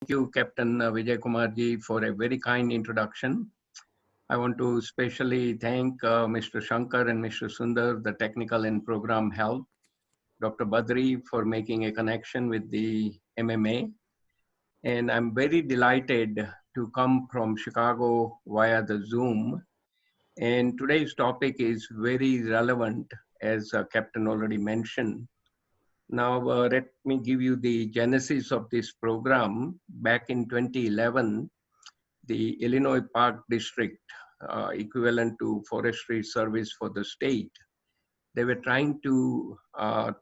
Thank you, Captain Vijay Kumarji, for a very kind introduction. I want to especially thank Mr. Shankar and Mr. Sundar, the technical and program help, Dr. Badri for making a connection with the MMA. And I'm very delighted to come from Chicago via the Zoom. And today's topic is very relevant, as Captain already mentioned. Now, let me give you the genesis of this program. Back in 2011, the Illinois Park District, equivalent to Forestry Service for the state, they were trying to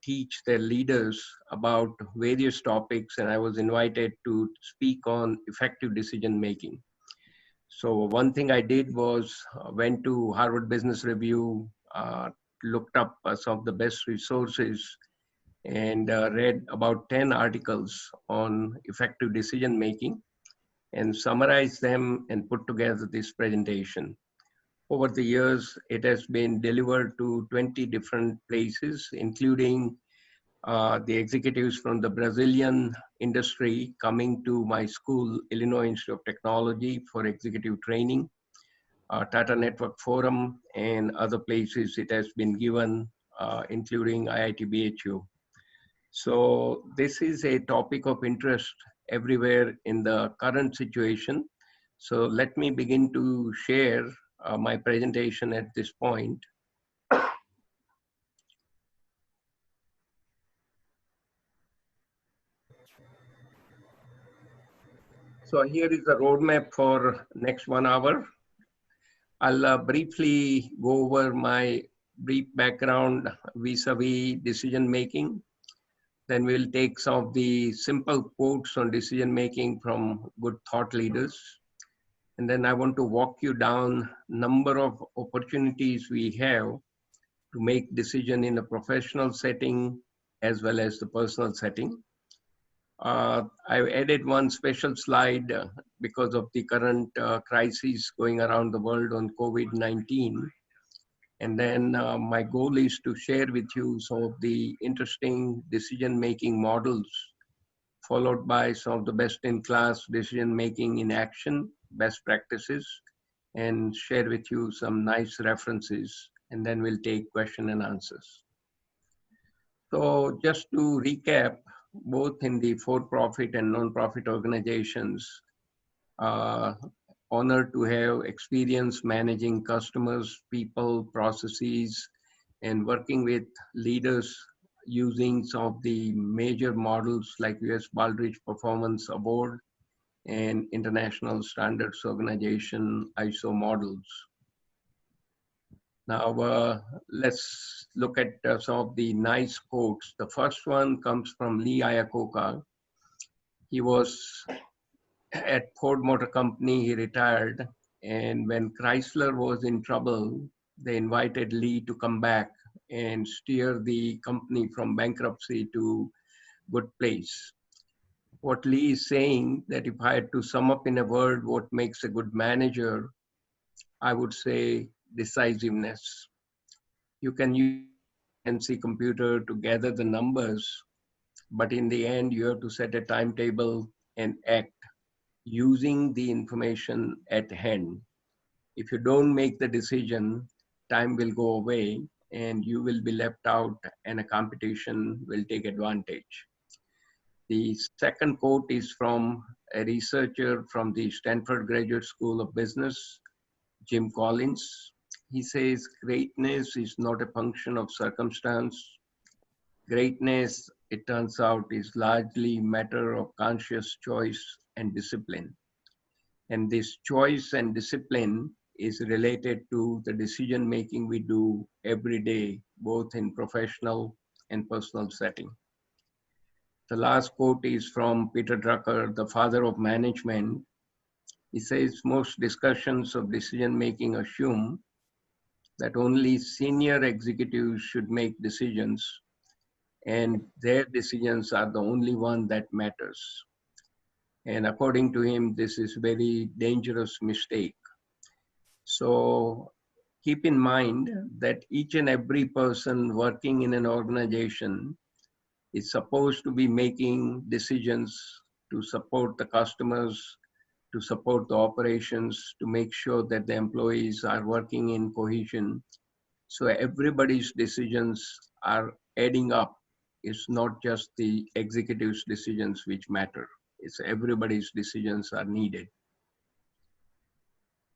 teach their leaders about various topics, and I was invited to speak on effective decision making. So one thing I did was went to Harvard Business Review, looked up some of the best resources, and read about 10 articles on effective decision making and summarized them and put together this presentation. Over the years, it has been delivered to 20 different places, including the executives from the Brazilian industry coming to my school, Illinois Institute of Technology, for executive training, Tata Network Forum, and other places it has been given, including IIT BHU. So this is a topic of interest everywhere in the current situation. So let me begin to share my presentation at this point. So here is the roadmap for next 1 hour. I'll briefly go over my brief background vis-a-vis decision making. Then we'll take some of the simple quotes on decision making from good thought leaders. And then I want to walk you down number of opportunities we have to make decision in a professional setting as well as the personal setting. I've added one special slide because of the current crisis going around the world on COVID-19. And then my goal is to share with you some of the interesting decision-making models, followed by some of the best-in-class decision-making in action, best practices, and share with you some nice references. And then we'll take question and answers. So just to recap, both in the for-profit and non-profit organizations, honored to have experience managing customers, people, processes, and working with leaders using some of the major models like US Baldrige Performance Award and International Standards Organization ISO models. Now, let's look at some of the nice quotes. The first one comes from Lee Iacocca. He was at Ford Motor Company, he retired. And when Chrysler was in trouble, they invited Lee to come back and steer the company from bankruptcy to good place. What Lee is saying that if I had to sum up in a word what makes a good manager, I would say decisiveness. You can use a fancy computer to gather the numbers, but in the end, you have to set a timetable and act using the information at hand. If you don't make the decision, time will go away and you will be left out and a competition will take advantage. The second quote is from a researcher from the Stanford Graduate School of Business, Jim Collins. He says, greatness is not a function of circumstance. Greatness, it turns out, is largely a matter of conscious choice and discipline. And this choice and discipline is related to the decision making we do every day, both in professional and personal setting. The last quote is from Peter Drucker, the father of management. He says, most discussions of decision making assume that only senior executives should make decisions and their decisions are the only one that matters. And according to him, this is a very dangerous mistake. So keep in mind that each and every person working in an organization is supposed to be making decisions to support the customers, to support the operations, to make sure that the employees are working in cohesion. So everybody's decisions are adding up. It's not just the executive's decisions which matter. It's everybody's decisions are needed.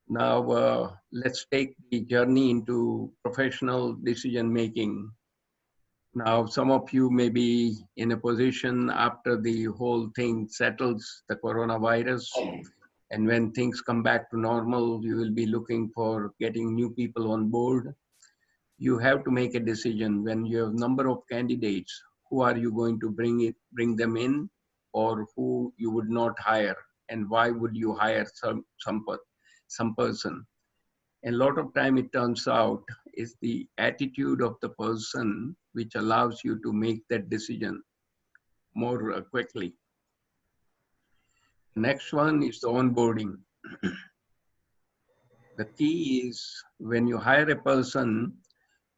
Now, let's take the journey into professional decision making. Now, some of you may be in a position after the whole thing settles, the coronavirus, and when things come back to normal, you will be looking for getting new people on board. You have to make a decision when you have number of candidates. Who are you going to bring them in, or who you would not hire, and why would you hire some person? A lot of time it turns out is the attitude of the person which allows you to make that decision more quickly. Next one is the onboarding. The key is when you hire a person,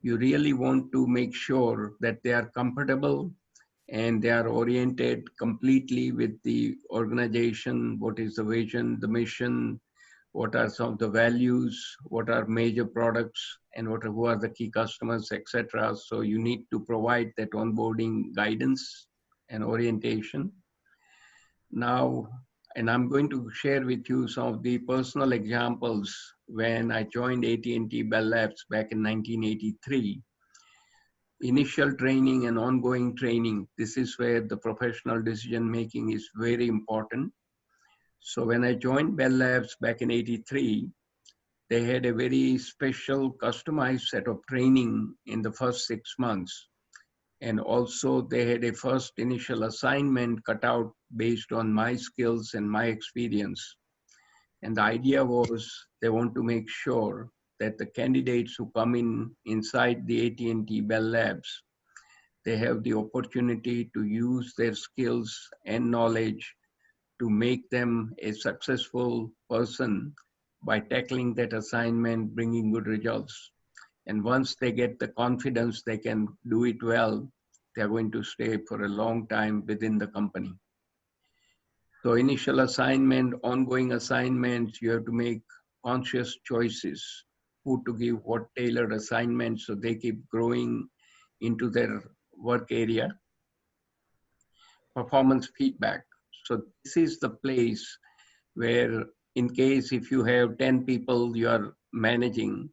you really want to make sure that they are comfortable and they are oriented completely with the organization. What is the vision, the mission, what are some of the values, what are major products, and who are the key customers, etc. So you need to provide that onboarding guidance and orientation. Now, and I'm going to share with you some of the personal examples when I joined AT&T Bell Labs back in 1983. Initial training and ongoing training, this is where the professional decision making is very important. So when I joined Bell Labs back in 83, they had a very special customized set of training in the first 6 months. And also they had a first initial assignment cut out based on my skills and my experience. And the idea was they want to make sure that the candidates who come in inside the AT&T Bell Labs, they have the opportunity to use their skills and knowledge to make them a successful person by tackling that assignment, bringing good results. And once they get the confidence they can do it well, they're going to stay for a long time within the company. So initial assignment, ongoing assignments, you have to make conscious choices, who to give what tailored assignments so they keep growing into their work area. Performance feedback. So this is the place where in case if you have 10 people you are managing,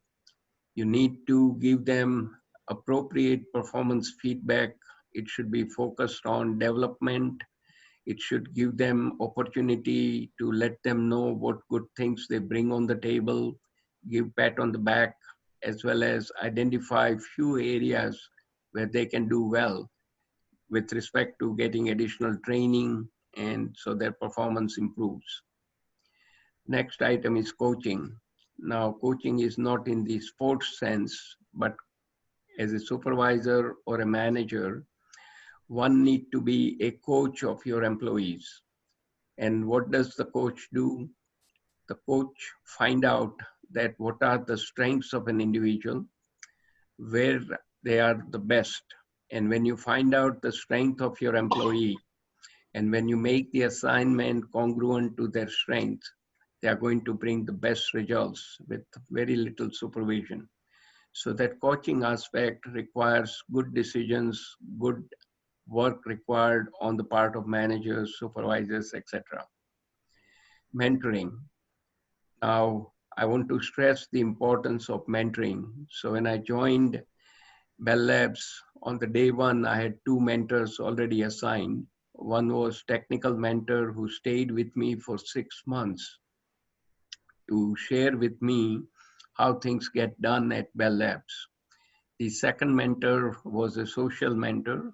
you need to give them appropriate performance feedback. It should be focused on development. It should give them opportunity to let them know what good things they bring on the table, give pat on the back, as well as identify few areas where they can do well with respect to getting additional training, and so their performance improves. Next item is coaching. Now, coaching is not in the sports sense, but as a supervisor or a manager, one need to be a coach of your employees. And what does the coach do? The coach find out that what are the strengths of an individual, where they are the best. And when you find out the strength of your employee, and when you make the assignment congruent to their strength, they are going to bring the best results with very little supervision. So that coaching aspect requires good decisions, good work required on the part of managers, supervisors, etc. Mentoring. Now, I want to stress the importance of mentoring. So when I joined Bell Labs, on the day one, I had two mentors already assigned. One was technical mentor who stayed with me for 6 months to share with me how things get done at Bell Labs. The second mentor was a social mentor,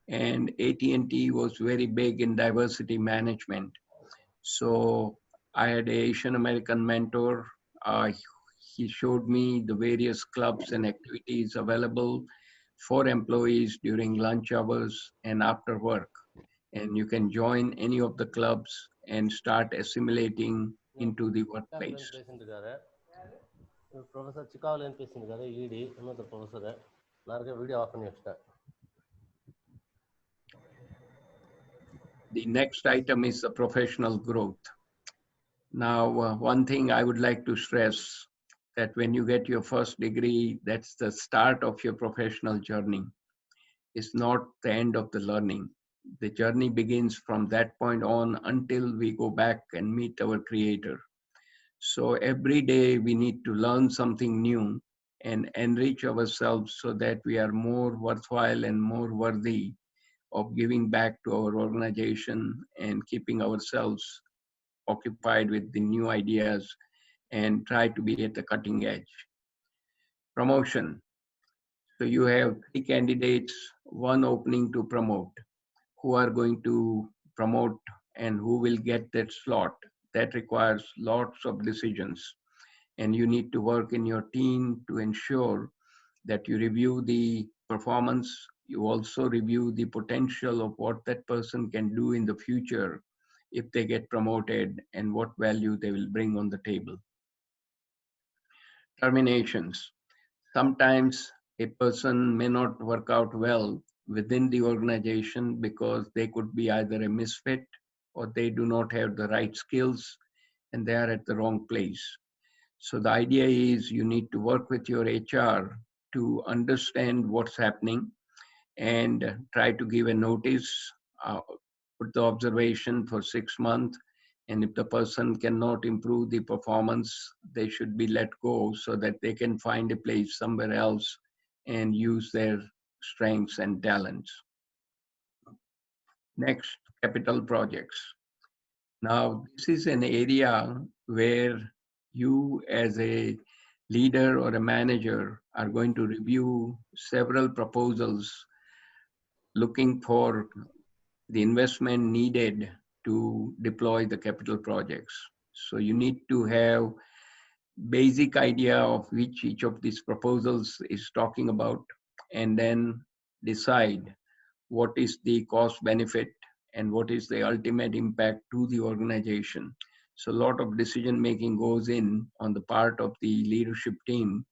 and AT&T was very big in diversity management. So I had an Asian American mentor. He showed me the various clubs and activities available for employees during lunch hours and after work. And you can join any of the clubs and start assimilating into the workplace. Professor சிக்காவிலேருந்து பேசியிருக்காரு இடி இன்னொருத்தர் professor. நான் இருக்க video of பண்ணி வச்சுட்டேன். The next item is the professional growth. Now, one thing I would like to stress that when you get your first degree, that's the start of your professional journey. It's not the end of the learning. The journey begins from that point on until we go back and meet our creator. So every day we need to learn something new and enrich ourselves so that we are more worthwhile and more worthy of giving back to our organization and keeping ourselves occupied with the new ideas and try to be at the cutting edge. Promotion. So you have three candidates, one opening to promote. Who are going to promote and who will get that slot? That requires lots of decisions. And you need to work in your team to ensure that you review the performance. You also review the potential of what that person can do in the future if they get promoted and what value they will bring on the table. Terminations. Sometimes a person may not work out well within the organization because they could be either a misfit or they do not have the right skills and they are at the wrong place. So the idea is you need to work with your HR to understand what's happening and try to give a notice, uh, put the observation for 6 months. And if the person cannot improve the performance, they should be let go so that they can find a place somewhere else and use their strengths and talents. Next, capital projects. Now, this is an area where you as a leader or a manager are going to review several proposals looking for the investment needed to deploy the capital projects. So you need to have basic idea of which each of these proposals is talking about and then decide what is the cost benefit and what is the ultimate impact to the organization. So a lot of decision making goes in on the part of the leadership team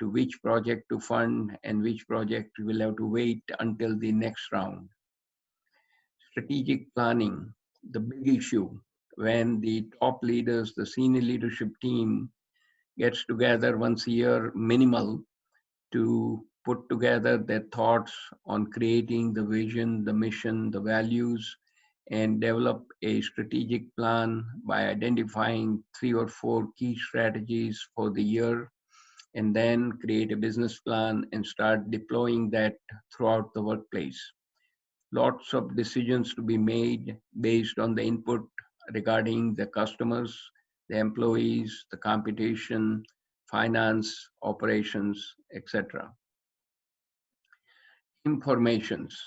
to which project to fund and which project will have to wait until the next round. Strategic planning, the big issue when the top leaders, the senior leadership team gets together once a year minimal to put together their thoughts on creating the vision, the mission, the values, and develop a strategic plan by identifying 3 or 4 key strategies for the year, and then create a business plan and start deploying that throughout the workplace. Lots of decisions to be made based on the input regarding the customers, the employees, the competition, finance, operations, etc. Informations.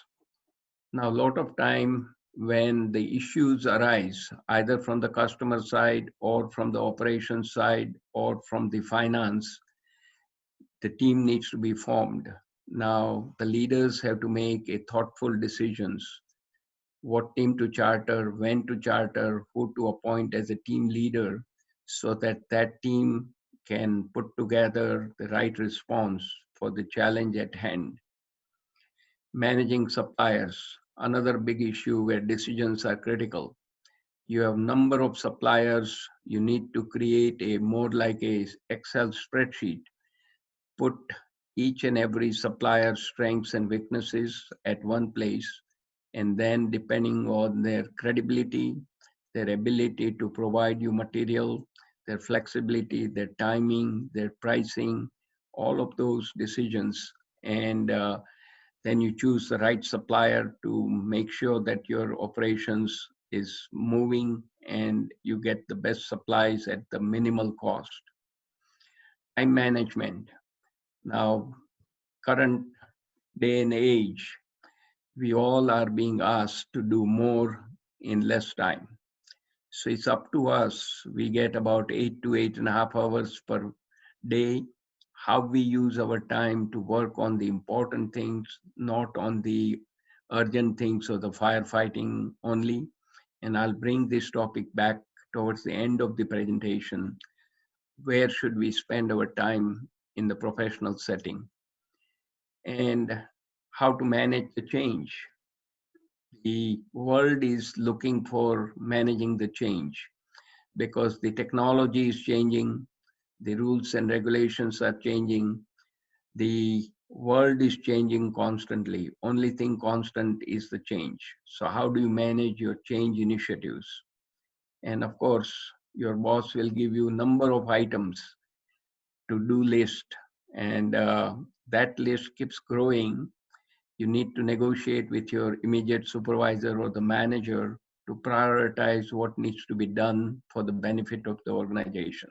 Now, a lot of time when the issues arise, either from the customer side or from the operations side or from the finance, the team needs to be formed. Now, the leaders have to make a thoughtful decisions what team to charter, when to charter, who to appoint as a team leader, so that that team can put together the right response for the challenge at hand. Managing suppliers, another big issue where decisions are critical. You have number of suppliers, you need to create a more like a Excel spreadsheet, put each and every supplier's strengths and weaknesses at one place, and then depending on their credibility, their ability to provide you material, their flexibility, their timing, their pricing, all of those decisions. And then you choose the right supplier to make sure that your operations is moving and you get the best supplies at the minimal cost. Time management. Now, current day and age, we all are being asked to do more in less time. So it's up to us. We get about 8 to 8.5 hours per day. How we use our time to work on the important things, not on the urgent things or the firefighting only. And I'll bring this topic back towards the end of the presentation. Where should we spend our time in the professional setting? And how to manage the change. The world is looking for managing the change because the technology is changing, the rules and regulations are changing, the world is changing constantly. Only thing constant is the change. So how do you manage your change initiatives? And of course, your boss will give you a number of items to do list, and that list keeps growing. You need to negotiate with your immediate supervisor or the manager to prioritize what needs to be done for the benefit of the organization.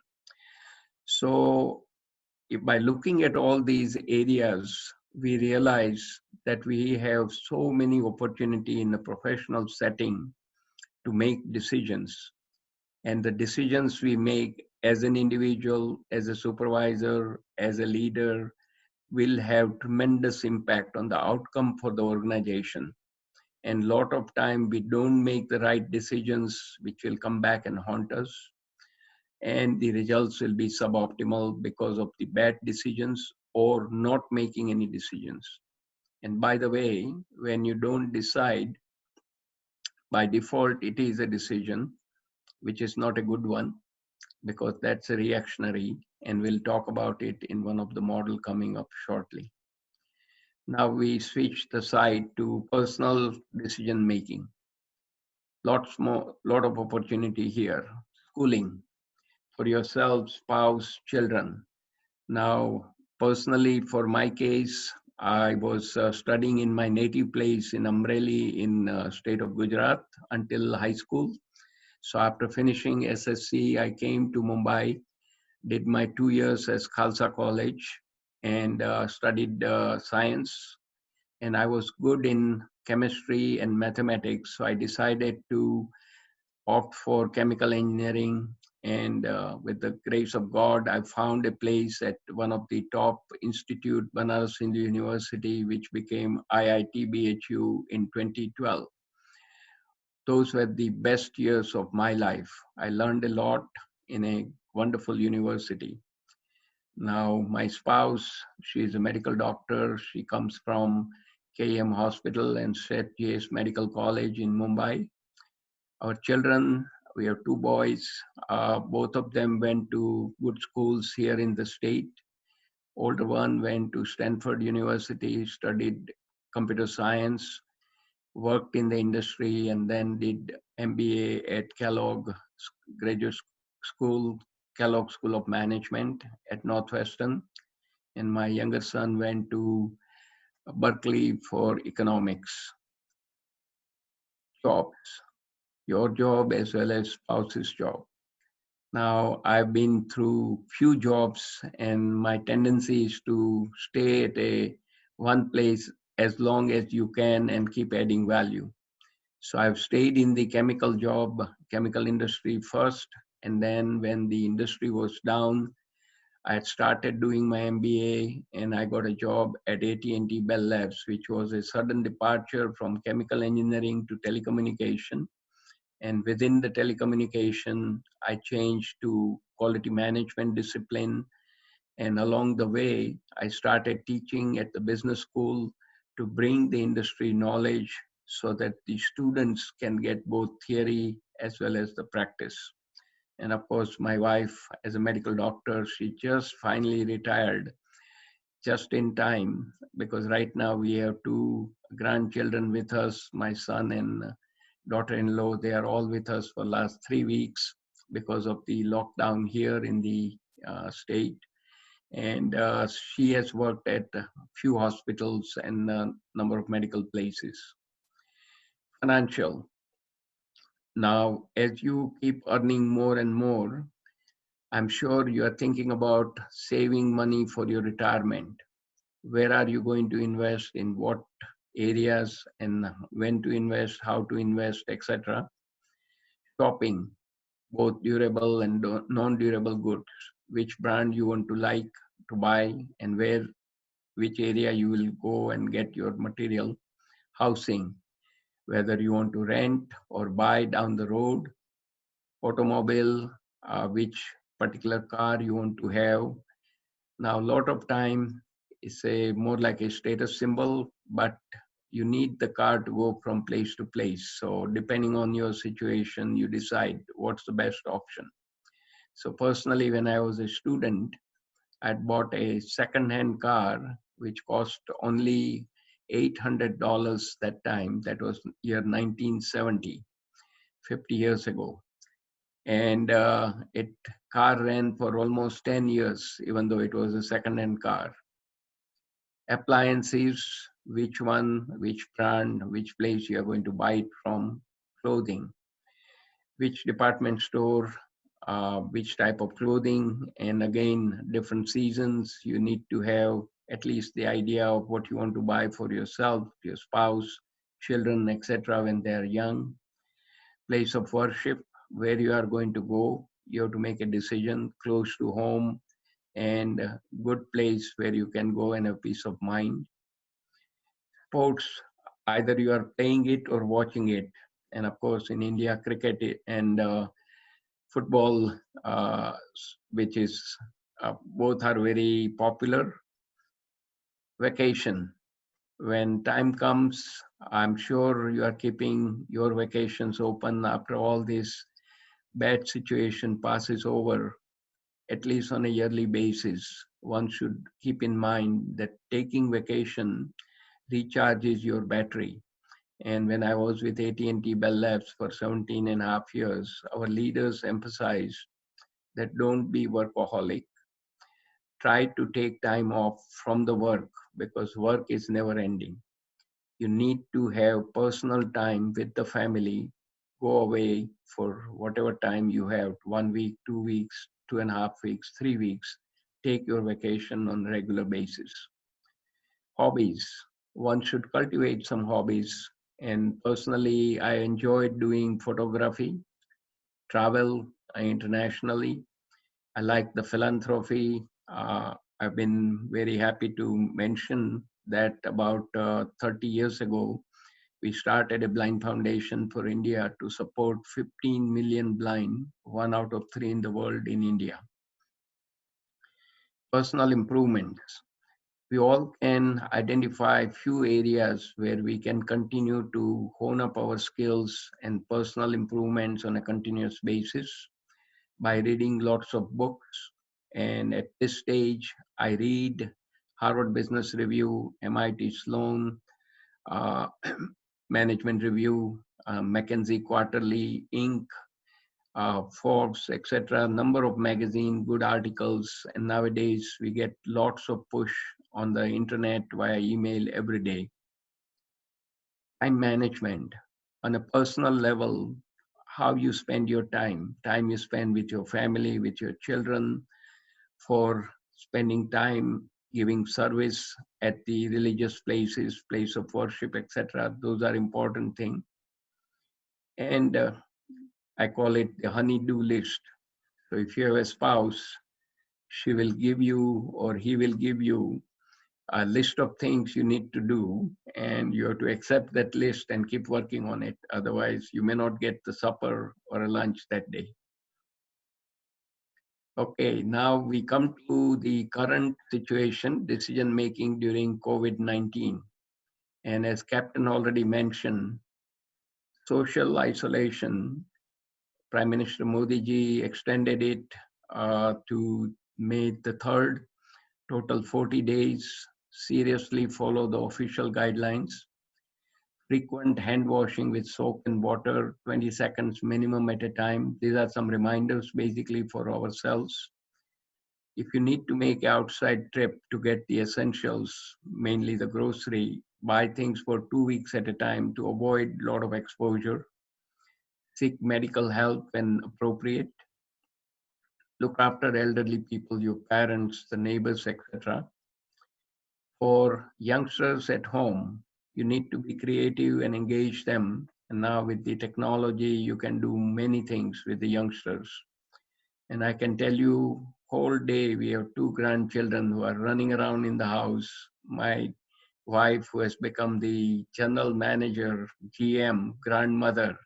So by looking at all these areas, we realize that we have so many opportunity in a professional setting to make decisions. And the decisions we make as an individual, as a supervisor, as a leader, will have tremendous impact on the outcome for the organization. And a lot of time we don't make the right decisions, which will come back and haunt us. And the results will be suboptimal because of the bad decisions or not making any decisions. And by the way, when you don't decide, by default, it is a decision, which is not a good one because that's a reactionary. And we'll talk about it in one of the model coming up shortly. Now we switch the side to personal decision making. Lot of opportunity here. Schooling for yourself, spouse, children. Now, personally, for my case, I was studying in my native place in Amreli in state of Gujarat until high school. So after finishing SSC, I came to Mumbai, did my 2 years as Khalsa College, and studied science. And I was good in chemistry and mathematics, so I decided to opt for chemical engineering. And with the grace of God, I found a place at one of the top institute, Banaras Hindu University, which became IIT BHU in 2012. Those were the best years of my life. I learned a lot in a wonderful university. Now, my spouse, she is a medical doctor. She comes from KM Hospital and St. J.'s Medical College in Mumbai. Our children, we have two boys. Both of them went to good schools here in the state. Older one went to Stanford University, studied computer science, worked in the industry, and then did MBA at Kellogg Graduate School, Kellogg School of Management at Northwestern. And my younger son went to Berkeley for economics. Jobs, your job as well as spouse's job. Now, I've been through few jobs, and my tendency is to stay at a one place as long as you can and keep adding value. So I've stayed in the chemical job, chemical industry first, and then when the industry was down, I had started doing my MBA, and I got a job at AT&T Bell Labs, which was a sudden departure from chemical engineering to telecommunication. And within the telecommunication, I changed to quality management discipline. And along the way, I started teaching at the business school to bring the industry knowledge so that the students can get both theory as well as the practice. And of course, my wife, as a medical doctor, she just finally retired just in time because right now we have two grandchildren with us, my son and daughter-in-law. They are all with us for last 3 weeks because of the lockdown here in the state. And she has worked at a few hospitals and a number of medical places. Financial. Now, as you keep earning more and more, I'm sure you are thinking about saving money for your retirement. Where are you going to invest, in what areas, and when to invest, how to invest, etc. Shopping, both durable and non-durable goods, which brand you want to like to buy, and which area you will go and get your material. Housing, whether you want to rent or buy down the road. Automobile, which particular car you want to have. Now, a lot of time it's a more like a status symbol, but you need the car to go from place to place. So depending on your situation, you decide what's the best option. So personally, when I was a student, I'd bought a second-hand car, which cost only $800 that time. That was year 1970, 50 years ago. And it car ran for almost 10 years, even though it was a second-hand car. Appliances, which one, which brand, which place you are going to buy it from, clothing, which department store, which type of clothing, and again, different seasons. You need to have at least the idea of what you want to buy for yourself, your spouse, children, etc. when they are young. Place of worship, where you are going to go. You have to make a decision close to home and a good place where you can go and have peace of mind. Sports, either you are playing it or watching it. And of course, in India, cricket and football, which is both are very popular. Vacation. When time comes, I'm sure you are keeping your vacations open after all this bad situation passes over, at least on a yearly basis. One should keep in mind that taking vacation recharges your battery. And when I was with AT&T Bell Labs for 17 and a half years, our leaders emphasized that don't be workaholic. Try to take time off from the work because work is never ending. You need to have personal time with the family. Go away for whatever time you have, 1 week, 2 weeks, 2.5 weeks, 3 weeks. Take your vacation on a regular basis. Hobbies. One should cultivate some hobbies. And personally, I enjoyed doing photography, travel internationally. I like the philanthropy. I've been very happy to mention that about 30 years ago, we started a blind foundation for India to support 15 million blind, 1 out of 3 in the world in India. Personal improvements. We all can identify few areas where we can continue to hone up our skills and personal improvements on a continuous basis by reading lots of books. And at this stage, I read Harvard Business Review, MIT Sloan, uh, Management Review, McKinsey Quarterly, Inc., Forbes, etc. Number of magazine, good articles, and nowadays we get lots of push on the internet via email every day. Time management on a personal level, how you spend your time you spend with your family, with your children, for spending time giving service at the religious places, place of worship, etc. Those are important things. And I call it the honey-do list. So if you have a spouse, she will give you or he will give you a list of things you need to do, and you have to accept that list and keep working on it. Otherwise, you may not get the supper or a lunch that day. Okay, now we come to the current situation, decision making during COVID-19. And as Captain already mentioned, social isolation, Prime Minister Modi ji extended it to May the 3rd, total 40 days. Seriously follow the official guidelines. Frequent hand washing with soap and water, 20 seconds minimum at a time. These are some reminders basically for ourselves. If you need to make an outside trip to get the essentials, mainly the grocery, buy things for 2 weeks at a time to avoid a lot of exposure. Seek medical help when appropriate. Look after elderly people, your parents, the neighbors, etc. For youngsters at home, you need to be creative and engage them. And now with the technology, you can do many things with the youngsters. And I can tell you, whole day we have 2 grandchildren who are running around in the house. My wife, who has become the general manager, GM, grandmother,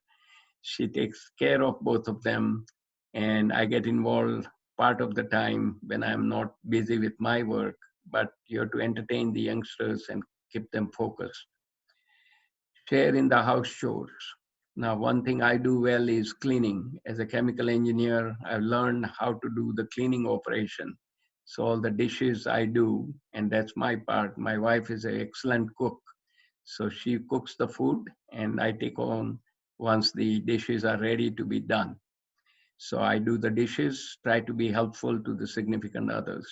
she takes care of both of them. And I get involved part of the time when I'm not busy with my work, but you have to entertain the youngsters and keep them focused. share in the house chores. Now, one thing I do well is cleaning. As a chemical engineer, I've learned how to do the cleaning operation. So all the dishes I do, and that's my part. My wife is an excellent cook. So she cooks the food and I take on once the dishes are ready to be done. So I do the dishes, try to be helpful to the significant others.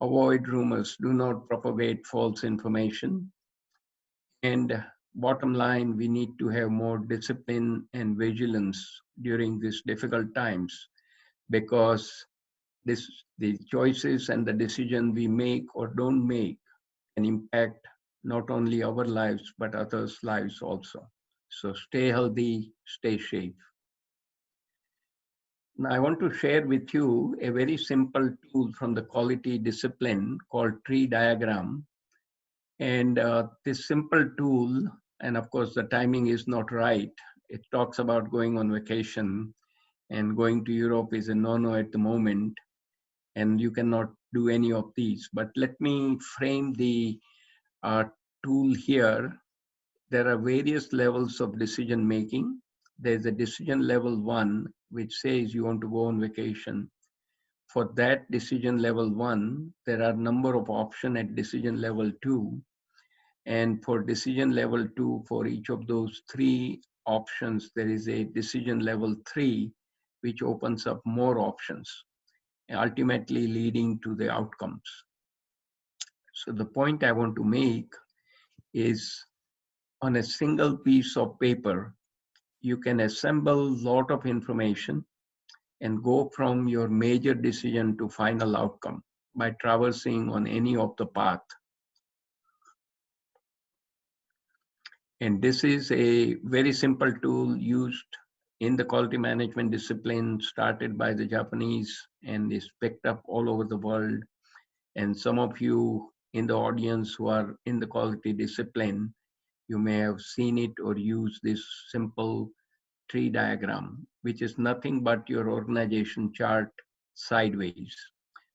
Avoid rumors, do not propagate false information. And bottom line, we need to have more discipline and vigilance during these difficult times because the choices and the decision we make or don't make can impact not only our lives, but others' lives also. So stay healthy, stay safe. Now, I want to share with you a very simple tool from the quality discipline called tree diagram. And this simple tool, and of course, the timing is not right. It talks about going on vacation, and going to Europe is a no-no at the moment, and you cannot do any of these. But let me frame the uh, tool here. There are various levels of decision making. There's a decision level 1, which says you want to go on vacation. For that decision level 1, there are a number of options at decision level 2. And for decision level 2, for each of those 3 options, there is a decision level 3, which opens up more options, ultimately leading to the outcomes. So the point I want to make is on a single piece of paper, you can assemble a lot of information and go from your major decision to final outcome by traversing on any of the path. And this is a very simple tool used in the quality management discipline, started by the Japanese and is picked up all over the world. And some of you in the audience who are in the quality discipline, you may have seen it or used this simple tree diagram, which is nothing but your organization chart sideways.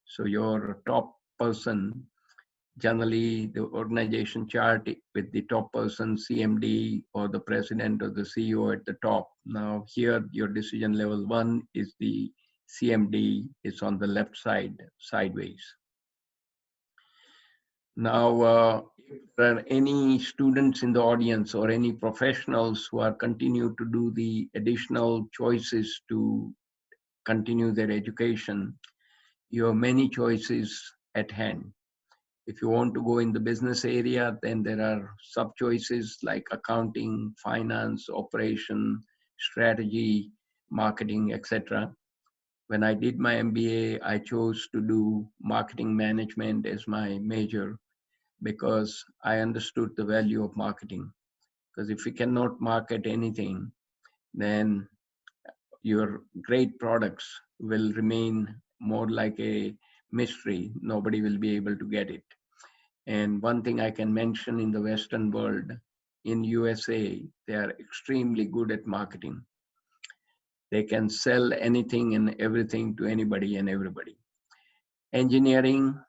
So your top person, generally the organization chart with the top person, CMD or the president or the CEO at the top. Now here your decision level 1 is the CMD, it's on the left side, sideways. Now, if there are any students in the audience or any professionals who are continue to do the additional choices to continue their education, you have many choices at hand. If you want to go in the business area, then there are sub choices like accounting, finance, operation, strategy, marketing, etc. When I did my MBA, I chose to do marketing management as my major because I understood the value of marketing. Because if you cannot market anything, then your great products will remain more like a mystery. Nobody will be able to get it. And one thing I can mention in the Western world, in USA, they are extremely good at marketing. They can sell anything and everything to anybody and everybody. Engineering,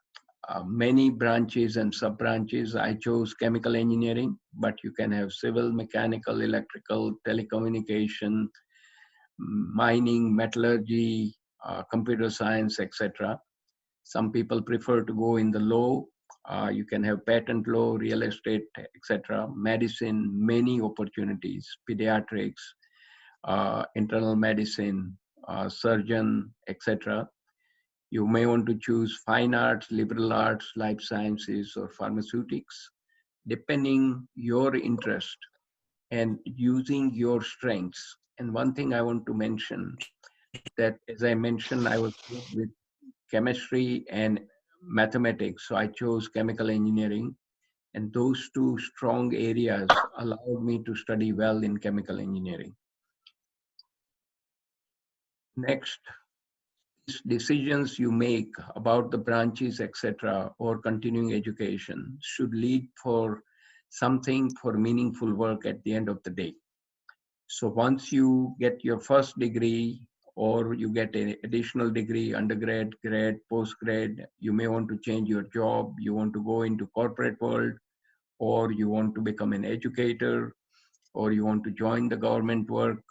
many branches and sub branches. I chose chemical engineering, but you can have civil, mechanical, electrical, telecommunication, mining, metallurgy, computer science, etc. Some people prefer to go in the law. You can have patent law, real estate, etc. Medicine, many opportunities, pediatrics, internal medicine, surgeon, etc. You may want to choose fine arts, liberal arts, life sciences, or pharmaceutics, depending your interest and using your strengths. And one thing I want to mention that, as I mentioned, I was good with chemistry and mathematics, so I chose chemical engineering. And those two strong areas allowed me to study well in chemical engineering. Next, decisions you make about the branches, etc., or continuing education should lead for something for meaningful work at the end of the day. So once you get your first degree or you get an additional degree, undergrad, grad, postgrad, you may want to change your job, you want to go into corporate world, or you want to become an educator, or you want to join the government work,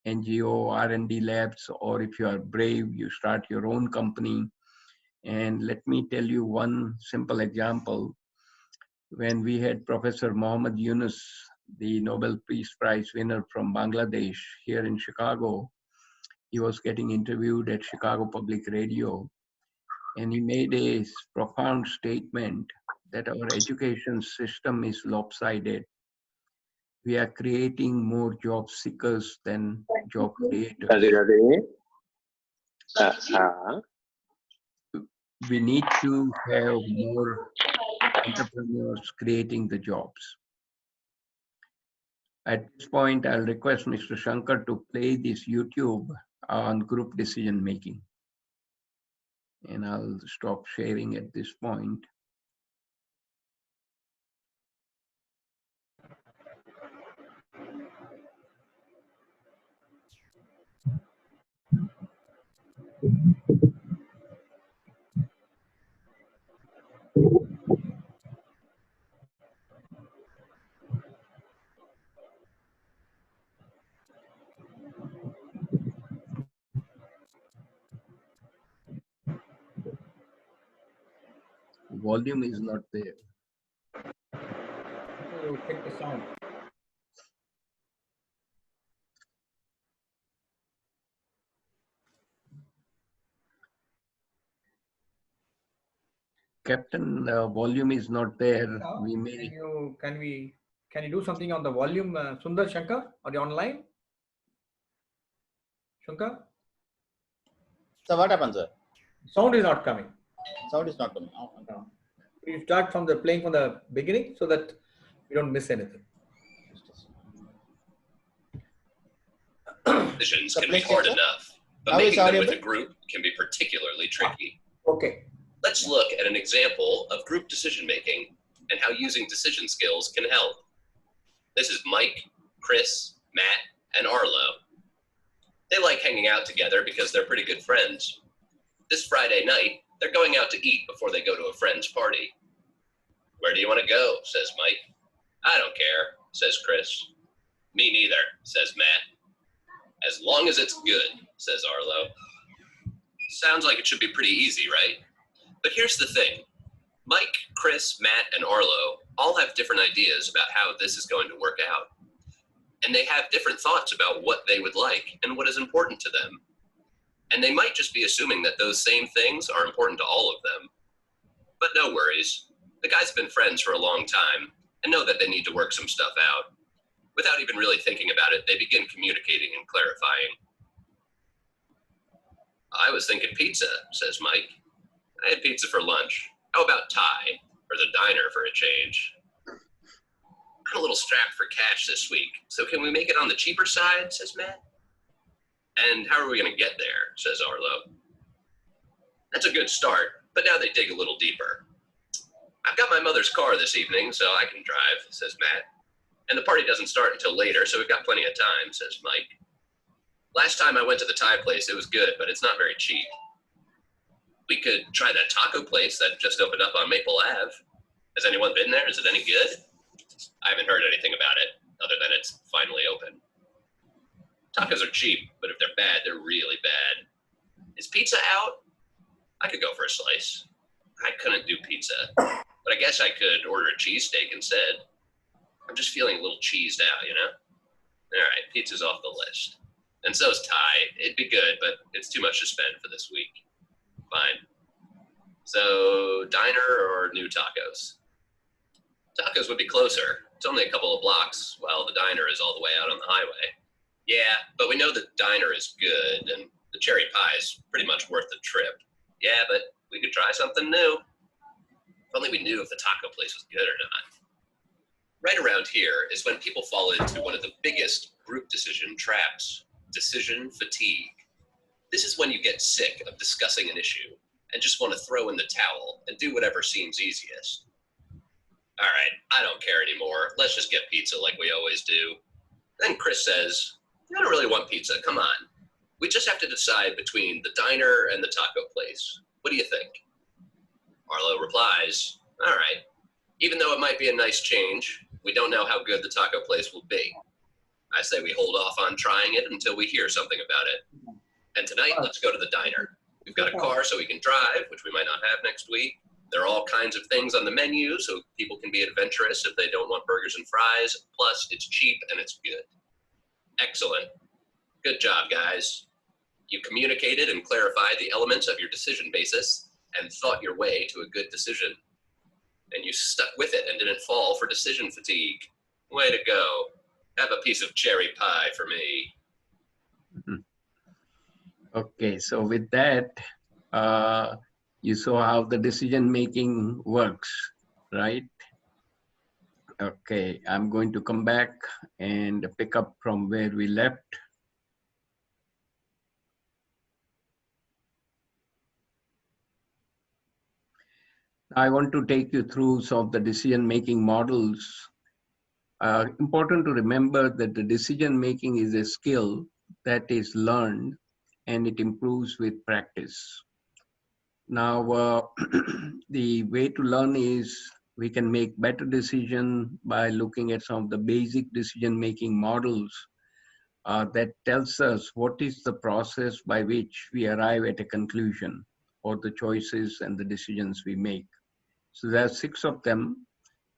NGO, R&D labs, or if you are brave, you start your own company. And let me tell you one simple example. When we had Professor Mohammad Yunus, the Nobel Peace Prize winner from Bangladesh, here in Chicago, he was getting interviewed at Chicago Public Radio, and he made a profound statement that our education system is lopsided. We are creating more job seekers than job creators. We need to have more entrepreneurs creating the jobs. At this point, I'll request Mr. Shankar to play this YouTube on group decision making. And I'll stop sharing at this point. Volume is not there. You check the sound. Captain, volume is not there. We may. Can you do something on the volume, Sundar Shankar? Are you online? Shankar? So what happens, sir? Sound is not coming. Sound is not coming. Oh, No. You start from playing from the beginning so that we don't miss anything. Decisions can be hard enough, but Now making it's them with audible? a group can be particularly tricky. Okay. Let's look at an example of group decision making and how using decision skills can help. This is Mike, Chris, Matt, and Arlo. They like hanging out together because they're pretty good friends. This Friday night, they're going out to eat before they go to a friend's party. Where do you want to go? Says Mike. I don't care, says Chris. Me neither, says Matt. As long as it's good, says Arlo. Sounds like it should be pretty easy, right? But here's the thing. Mike, Chris, Matt, and Arlo all have different ideas about how this is going to work out. And they have different thoughts about what they would like and what is important to them. And they might just be assuming that those same things are important to all of them. But no worries. The guys have been friends for a long time and know that they need to work some stuff out. Without even really thinking about it, they begin communicating and clarifying. I was thinking pizza, says Mike. I had pizza for lunch. How about Thai, or the diner for a change? I'm a little strapped for cash this week, so can we make it on the cheaper side, says Matt. And how are we going to get there, says Arlo. That's a good start, but now they dig a little deeper. I've got my mother's car this evening, so I can drive, says Matt. And the party doesn't start until later, so we've got plenty of time, says Mike. Last time I went to the Thai place, it was good, but it's not very cheap. We could try that taco place that just opened up on Maple Ave. Has anyone been there? Is it any good? I haven't heard anything about it, other than it's finally open. Tacos are cheap, but if they're bad, they're really bad. Is pizza out? I could go for a slice. I couldn't do pizza, but I guess I could order a cheesesteak instead. I'm just feeling a little cheesed out, you know? All right, pizza's off the list. And so's Thai. It'd be good, but it's too much to spend for this week. Fine. So, diner or new tacos? Tacos would be closer. It's only a couple of blocks, while the diner is all the way out on the highway. Yeah, but we know the diner is good, and the cherry pie is pretty much worth the trip. Yeah, but we could try something new. If only we knew if the taco place was good or not. Right around here is when people fall into one of the biggest group decision traps, decision fatigue. This is when you get sick of discussing an issue and just want to throw in the towel and do whatever seems easiest. All right, I don't care anymore. Let's just get pizza like we always do. Then Chris says, I don't really want pizza, come on. We just have to decide between the diner and the taco place. What do you think? Arlo replies, all right. Even though it might be a nice change, we don't know how good the taco place will be. I say we hold off on trying it until we hear something about it. And tonight, let's go to the diner. We've got a car so we can drive, which we might not have next week. There are all kinds of things on the menu so people can be adventurous if they don't want burgers and fries. Plus, it's cheap and it's good. Excellent. Good job, guys. You communicated and clarified the elements of your decision basis and thought your way to a good decision. And you stuck with it and didn't fall for decision fatigue. Way to go. Have a piece of cherry pie for me. Okay, so with that, you saw how the decision making works, right? Okay, I'm going to come back and pick up from where we left. I want to take you through some of the decision making models. Important to remember that the decision making is a skill that is learned and it improves with practice. Now, the way to learn is we can make better decision by looking at some of the basic decision-making models that tells us what is the process by which we arrive at a conclusion or the choices and the decisions we make. So there are 6 of them.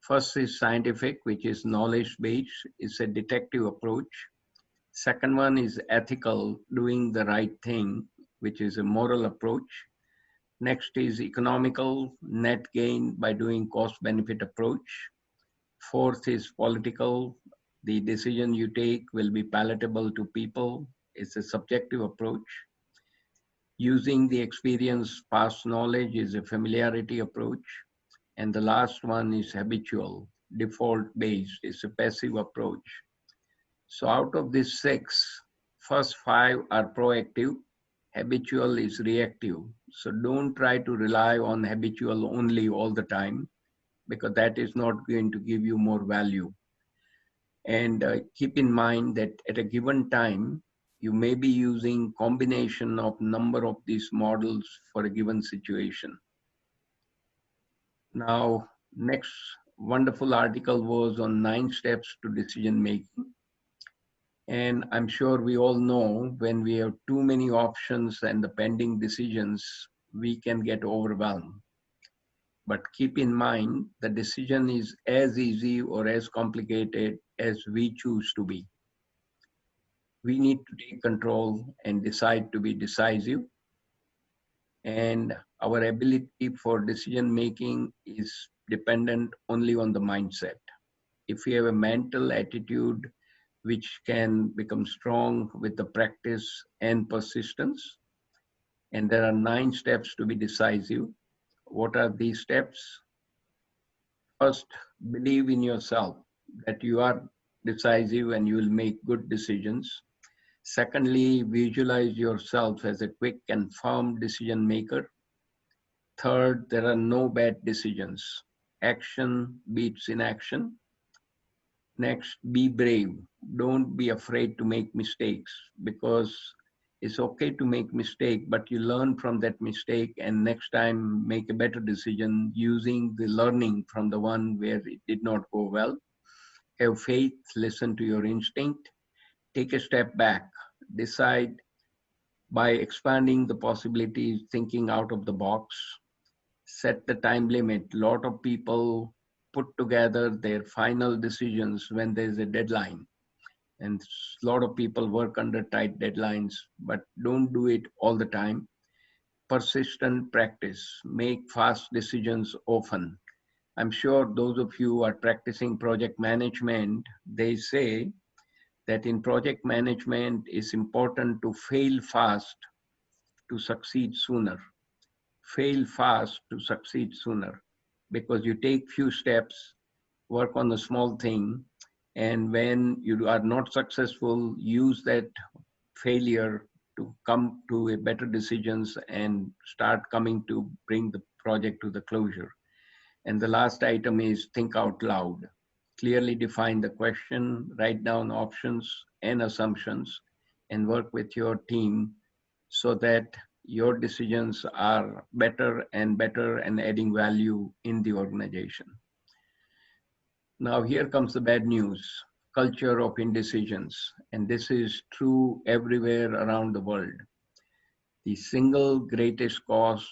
First is scientific, which is knowledge-based. It's a detective approach. Second one is ethical, doing the right thing, which is a moral approach. Next is economical, net gain by doing cost-benefit approach. Fourth is political. The decision you take will be palatable to people. It's a subjective approach. Using the experience, past knowledge is a familiarity approach. And the last one is habitual, default-based. It's a passive approach. So out of these 6, first 5 are proactive. Habitual is reactive. So don't try to rely on habitual only all the time, because that is not going to give you more value. And keep in mind that at a given time, you may be using combination of number of these models for a given situation. Now, next wonderful article was on 9 steps to decision making. And I'm sure we all know when we have too many options and the pending decisions, we can get overwhelmed. But keep in mind, the decision is as easy or as complicated as we choose to be. We need to take control and decide to be decisive. And our ability for decision making is dependent only on the mindset. If we have a mental attitude which can become strong with the practice and persistence. And there are 9 steps to be decisive. What are these steps? First, believe in yourself that you are decisive and you will make good decisions. Secondly, visualize yourself as a quick and firm decision maker. Third, there are no bad decisions. Action beats inaction. Next, be brave. Don't be afraid to make mistakes, because it's okay to make mistake, but you learn from that mistake and next time make a better decision using the learning from the one where it did not go well. Have faith, listen to your instinct, take a step back, decide by expanding the possibilities, thinking out of the box, set the time limit. A lot of people put together their final decisions when there's a deadline. And a lot of people work under tight deadlines, but don't do it all the time. Persistent practice, make fast decisions often. I'm sure those of you who are practicing project management, they say that in project management it's important to fail fast to succeed sooner. Fail fast to succeed sooner, because you take few steps, work on a small thing, and when you are not successful, use that failure to come to a better decisions and start coming to bring the project to the closure. And the last item is think out loud. Clearly define the question, write down options and assumptions, and work with your team so that your decisions are better and better and adding value in the organization. Now here comes the bad news, culture of indecisions. And this is true everywhere around the world. The single greatest cause,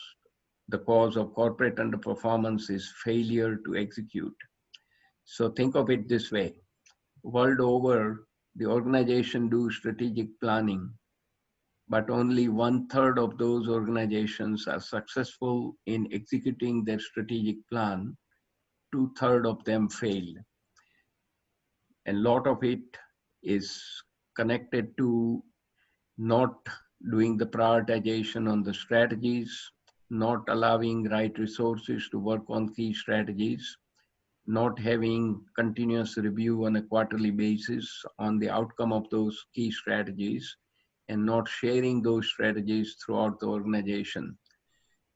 the cause of corporate underperformance is failure to execute. So think of it this way. World over, the organization do strategic planning, but only 1/3 of those organizations are successful in executing their strategic plan. 2/3 of them fail. And a lot of it is connected to not doing the prioritization on the strategies, not allowing right resources to work on key strategies, not having continuous review on a quarterly basis on the outcome of those key strategies, and not sharing those strategies throughout the organization.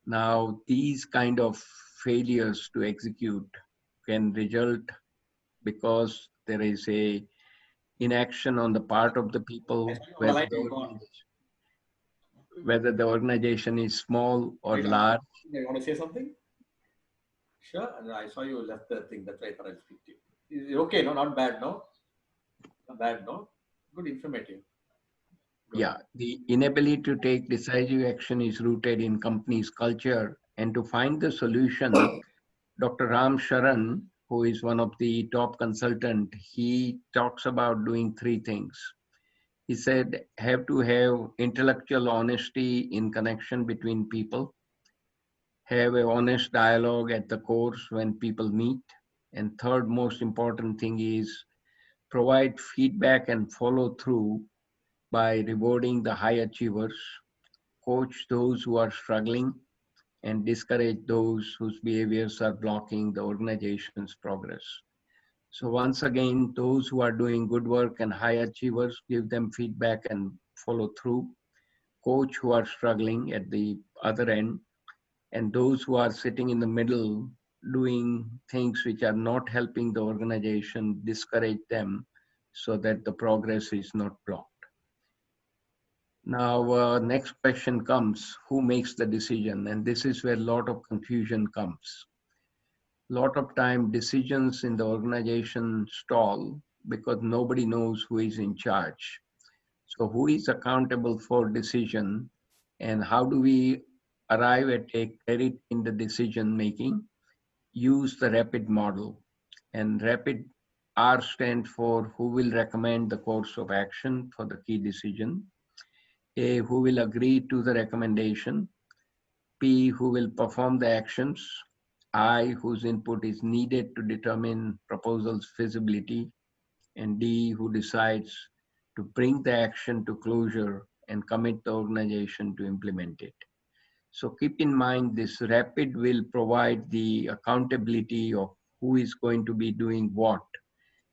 Now, these kind of failures to execute can result because there is a inaction on the part of the people, whether the organization is small or large. You want to say something? Sure. I saw you left the thing. That's why I thought I'd speak to you. Is it okay? No, not bad. No, not bad. No, good, informative. Yeah, the inability to take decisive action is rooted in company's culture. And to find the solution, Dr. Ram Sharan, who is one of the top consultant, he talks about doing three things. He said, have to have intellectual honesty in connection between people, have an honest dialogue at the course when people meet, and third most important thing is provide feedback and follow through by rewarding the high achievers, coach those who are struggling, and discourage those whose behaviors are blocking the organization's progress. So once again, those who are doing good work and high achievers, give them feedback and follow through. Coach who are struggling at the other end, and those who are sitting in the middle doing things which are not helping the organization, discourage them so that the progress is not blocked. Now, next question comes, who makes the decision? And this is where a lot of confusion comes. A lot of time decisions in the organization stall because nobody knows who is in charge. So who is accountable for decision, and how do we arrive at a credit in the decision making? Use the RAPID model. And RAPID, R stands for who will recommend the course of action for the key decision. A, who will agree to the recommendation. P, who will perform the actions. I, whose input is needed to determine proposal's feasibility. And D, who decides to bring the action to closure and commit the organization to implement it. So keep in mind this RAPID will provide the accountability of who is going to be doing what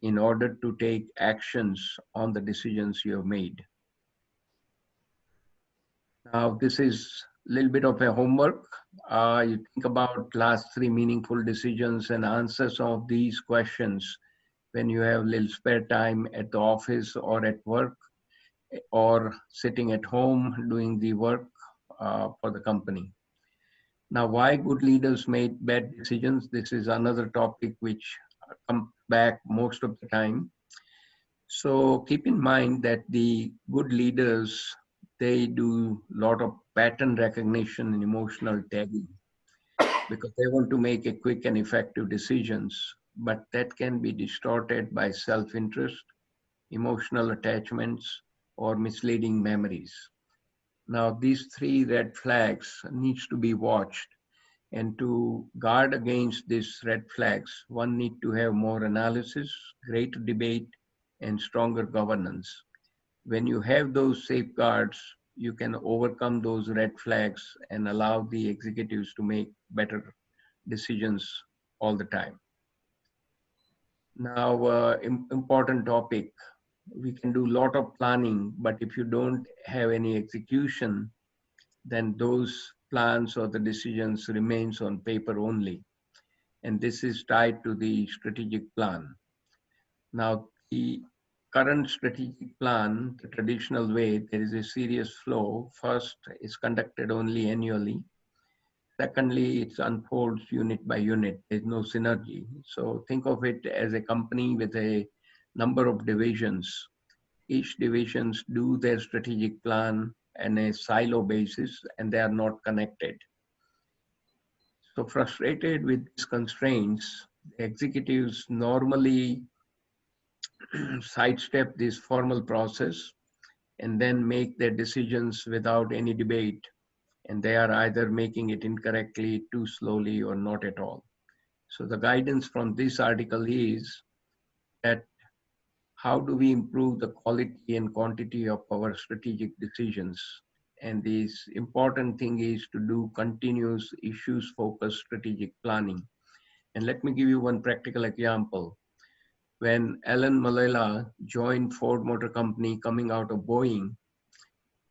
in order to take actions on the decisions you have made. Now, this is a little bit of a homework. You think about last 3 meaningful decisions and answer some of these questions when you have a little spare time at the office or at work or sitting at home doing the work for the company. Now, why good leaders made bad decisions? This is another topic which comes back most of the time. So keep in mind that the good leaders, they do a lot of pattern recognition and emotional tagging because they want to make a quick and effective decisions, but that can be distorted by self-interest, emotional attachments, or misleading memories. Now, these 3 red flags needs to be watched. And to guard against these red flags, one need to have more analysis, greater debate, and stronger governance. When you have those safeguards, you can overcome those red flags and allow the executives to make better decisions all the time. Now, important topic. We can do a lot of planning, but if you don't have any execution, then those plans or the decisions remains on paper only. And this is tied to the strategic plan. Now, the current strategic plan, the traditional way, there is a serious flow. First is conducted only annually. Secondly, it unfolds unit by unit. There's no synergy. So think of it as a company with a number of divisions. Each divisions do their strategic plan on a silo basis, and they are not connected. So frustrated with these constraints, the executives normally sidestep this formal process and then make their decisions without any debate. And they are either making it incorrectly, too slowly, or not at all. So the guidance from this article is that how do we improve the quality and quantity of our strategic decisions? And this important thing is to do continuous issues focused strategic planning. And let me give you one practical example. When Alan Mulally joined Ford Motor Company coming out of Boeing,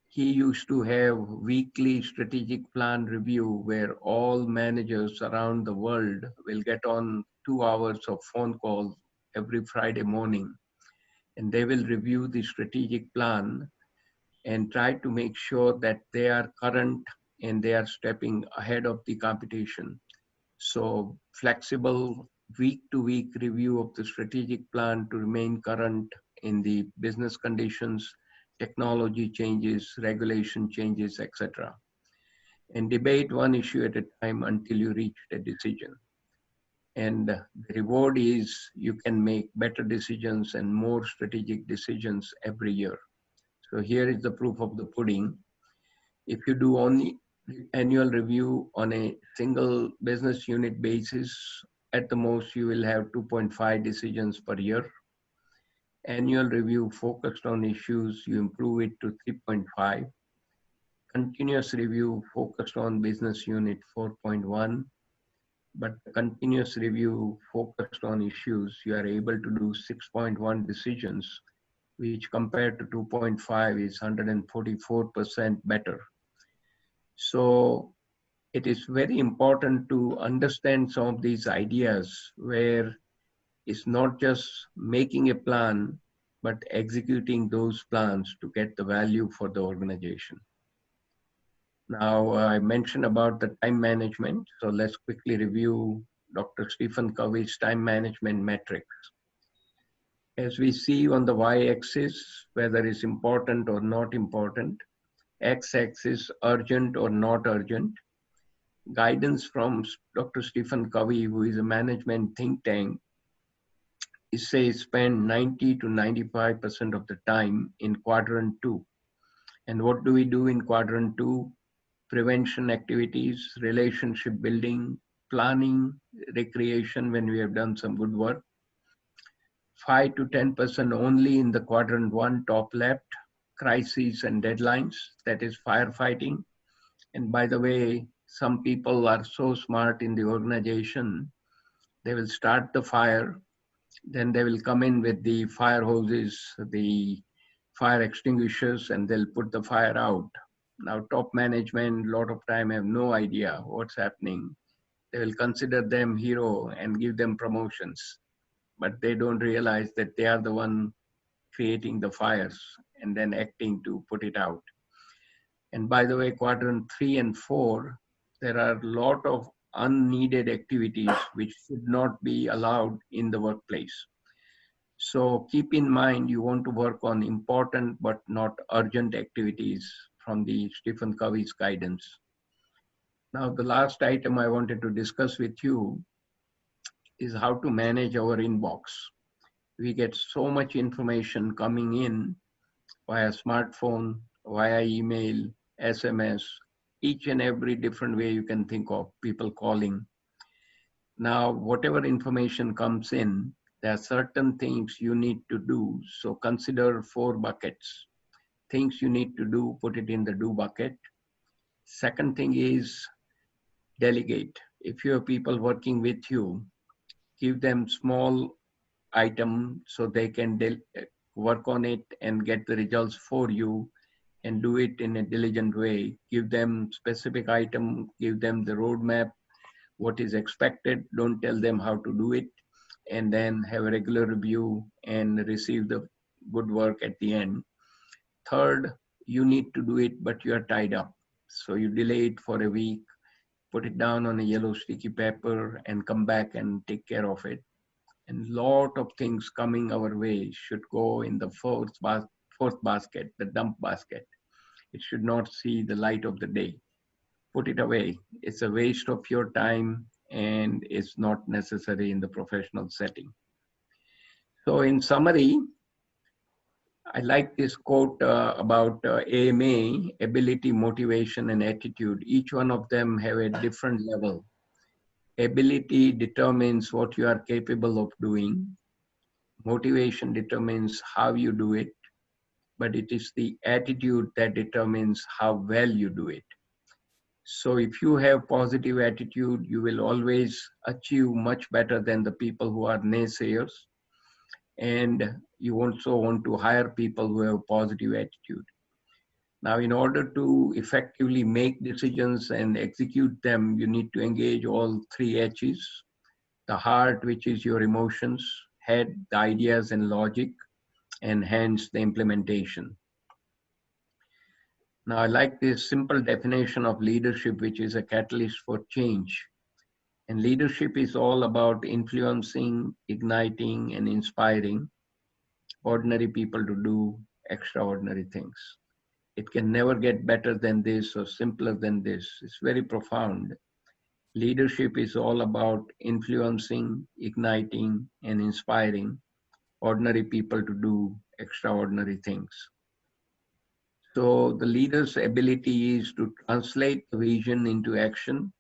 he used to have weekly strategic plan review where all managers around the world will get on 2 hours of phone calls every Friday morning, and they will review the strategic plan and try to make sure that they are current and they are stepping ahead of the competition. So flexible week to week review of the strategic plan to remain current in the business conditions, technology changes, regulation changes, etc. And debate one issue at a time until you reach a decision. And the reward is you can make better decisions and more strategic decisions every year. So here is the proof of the pudding. If you do only annual review on a single business unit basis, at the most you will have 2.5 decisions per year. Annual review focused on issues, you improve it to 3.5. Continuous review focused on business unit 4.1. But the continuous review focused on issues, you are able to do 6.1 decisions, which compared to 2.5 is 144% better. So it is very important to understand some of these ideas where it's not just making a plan, but executing those plans to get the value for the organization. Now, I mentioned about the time management. So let's quickly review Dr. Stephen Covey's time management metrics. As we see on the y-axis, whether it's important or not important, x-axis, urgent or not urgent. Guidance from Dr. Stephen Covey, who is a management think tank, he says spend 90 to 95% of the time in quadrant 2. And what do we do in quadrant 2? Prevention activities, relationship building, planning, recreation when we have done some good work. 5 to 10% only in the quadrant 1 top left, crises and deadlines, that is firefighting. And by the way, some people are so smart in the organization, they will start the fire, then they will come in with the fire hoses, the fire extinguishers, and they'll put the fire out. Now, top management, a lot of time have no idea what's happening. They will consider them hero and give them promotions, but they don't realize that they are the one creating the fires and then acting to put it out. And by the way, quadrant 3 and 4, there are a lot of unneeded activities which should not be allowed in the workplace. So keep in mind, you want to work on important but not urgent activities from the Stephen Covey's guidance. Now, the last item I wanted to discuss with you is how to manage our inbox. We get so much information coming in via smartphone, via email, SMS, each and every different way you can think of, people calling. Now, whatever information comes in, there are certain things you need to do. So consider 4 buckets. Things you need to do, put it in the do bucket. Second thing is delegate. If you have people working with you, give them small item so they can work on it and get the results for you and do it in a diligent way. Give them specific item, give them the roadmap, what is expected. Don't tell them how to do it, and then have a regular review and receive the good work at the end. Third, you need to do it, but you are tied up. So you delay it for a week, put it down on a yellow sticky paper, and come back and take care of it. And lot of things coming our way should go in the fourth basket, the dump basket. It should not see the light of the day. Put it away. It's a waste of your time and it's not necessary in the professional setting. So in summary, I like this quote about AMA, ability, motivation, and attitude. Each one of them have a different level. Ability determines what you are capable of doing. Motivation determines how you do it, but it is the attitude that determines how well you do it. So if you have positive attitude, you will always achieve much better than the people who are naysayers. And you also want to hire people who have positive attitude. Now, in order to effectively make decisions and execute them, you need to engage all three H's: the heart, which is your emotions; head, the ideas and logic; and hands, the implementation. Now, I like this simple definition of leadership, which is a catalyst for change. And leadership is all about influencing, igniting, and inspiring ordinary people to do extraordinary things. It can never get better than this or simpler than this. It's very profound. Leadership is all about influencing, igniting, and inspiring ordinary people to do extraordinary things. So the leader's ability is to translate the vision into action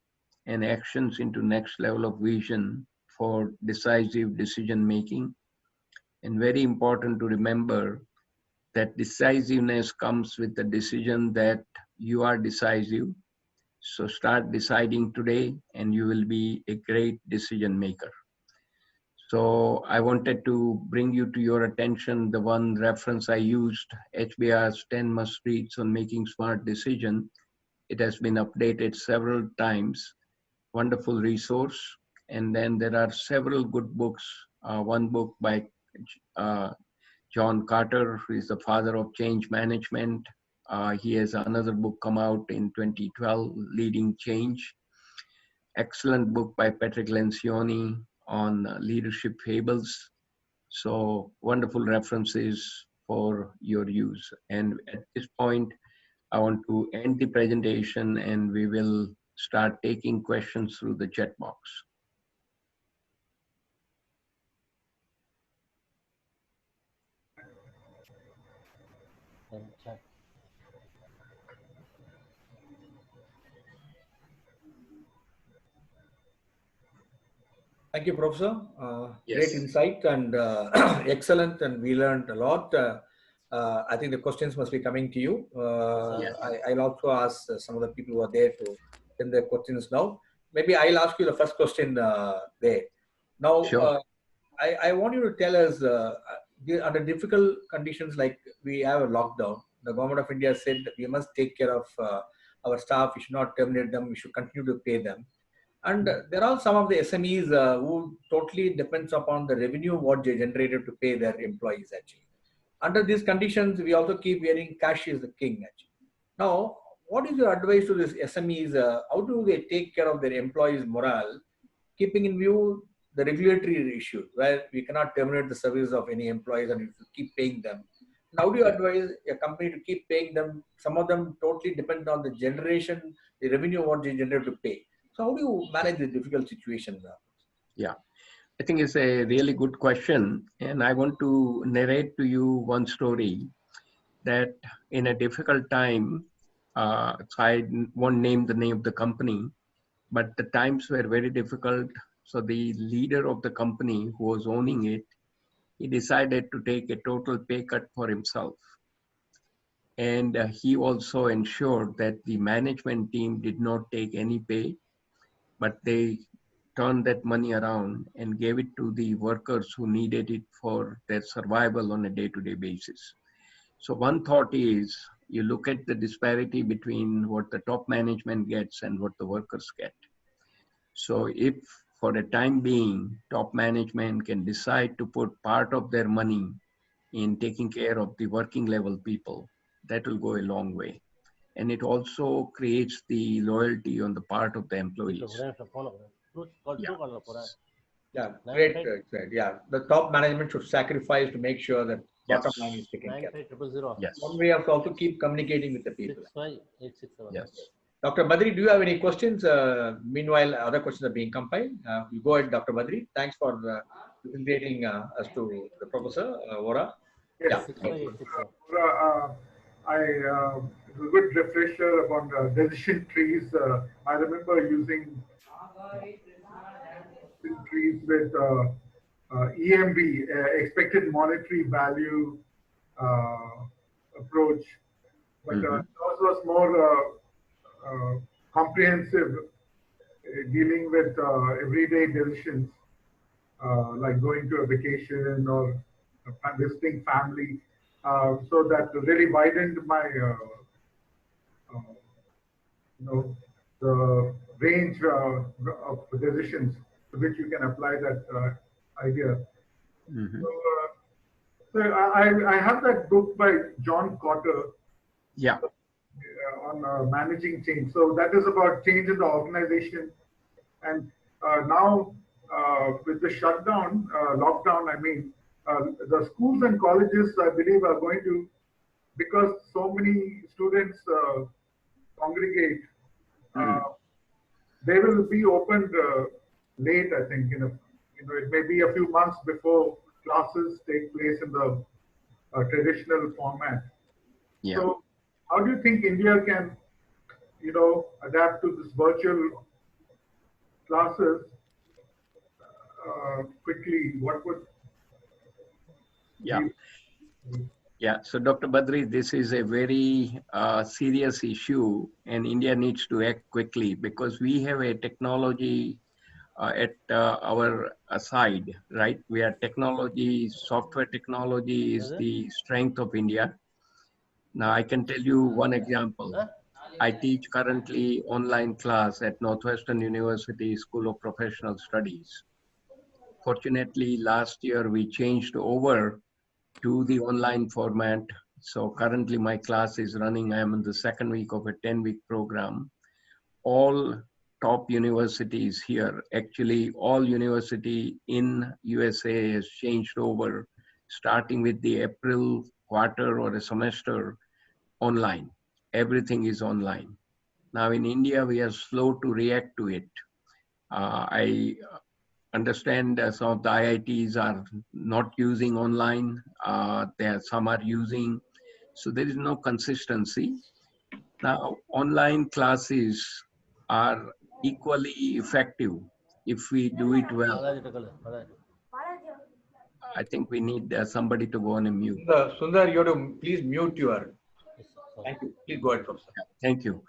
and actions into next level of vision for decisive decision making. And very important to remember that decisiveness comes with the decision that you are decisive. So start deciding today and you will be a great decision maker. So I wanted to bring you to your attention the one reference I used, HBR's 10 must reads on making smart decisions. It has been updated several times. Wonderful resource. And then there are several good books. One book by John Carter, who is the father of change management. He has another book come out in 2012, Leading Change. Excellent book by Patrick Lencioni on leadership fables. So wonderful references for your use. And at this point, I want to end the presentation and we will start taking questions through the chat box. And chat. Thank you, Professor. Yes. Great insight and excellent, and we learned a lot. I think the questions must be coming to you. Yes. I'll also ask some of the people who are there to send their questions now. Maybe I'll ask you the first question there. Now, Sure. I want you to tell us, under difficult conditions like we have a lockdown, the government of India said that we must take care of our staff, we should not terminate them, we should continue to pay them. And there are some of the SMEs who totally depends upon the revenue what they generated to pay their employees actually. Under these conditions, we also keep hearing cash is the king actually. Now, what is your advice to these SMEs? How do they take care of their employees' morale, keeping in view the regulatory issues where we cannot terminate the service of any employees and we should keep paying them? And how do you advise a company to keep paying them? Some of them totally depend on the generation, the revenue what they generate to pay. So how do you manage the difficult situation? Yeah, I think it's a really good question. And I want to narrate to you one story that in a difficult time, so I won't name the name of the company, but the times were very difficult. So the leader of the company who was owning it, he decided to take a total pay cut for himself. And he also ensured that the management team did not take any pay, but they turned that money around and gave it to the workers who needed it for their survival on a day-to-day basis. So one thought is, you look at the disparity between what the top management gets and what the workers get. So if for the time being, top management can decide to put part of their money in taking care of the working level people, that will go a long way. and it also creates the loyalty on the part of the employees. Yeah. Yeah, great. Great. Yeah, the top management should sacrifice to make sure that bottom Yes. line is taken care of. Yes. One way of also keep communicating with the people. 65867. Yes. Dr. Badri, do you have any questions? Meanwhile, other questions are being compiled. You go ahead, Dr. Badri. Thanks for facilitating us to the professor, Vora. Yes. Yeah. 65867. It was a good refresher upon decision trees. I remember using trees with EMV, expected monetary value approach, but Mhm. yours was more comprehensive, dealing with everyday decisions, like going to a vacation or visiting family. So that really widened my, the range of decisions to which you can apply that idea. Mhm. So I have that book by John Cotter Yeah. on managing change. So that is about change in the organization. And now with the shutdown, lockdown, I mean, the schools and colleges, I believe, are going to, because so many students congregate, Mhm. they will be opened late, I think. It may be a few months before classes take place in the traditional format. Yeah. So how do you think India can, adapt to this virtual classes quickly? What would Yeah. be? Yeah. So, Dr. Badri, this is a very serious issue, and India needs to act quickly because we have a technology at our side, right? We are technology, software technology is the strength of India. Now, I can tell you one example. I teach currently online class at Northwestern University School of Professional Studies. Fortunately, last year we changed over to the online format. So currently my class is running, I am in the second week of a 10-week program. All top universities here, actually all university in USA has changed over, starting with the April quarter or a semester online. Everything is online. Now in India, we are slow to react to it. I understand some of the IITs are not using online. Some are using, so there is no consistency. Now, online classes are equally effective if we do it well. I think we need somebody to go on a mute. Sundar, you have to please mute your. Thank you. Please go ahead, Professor. Thank you.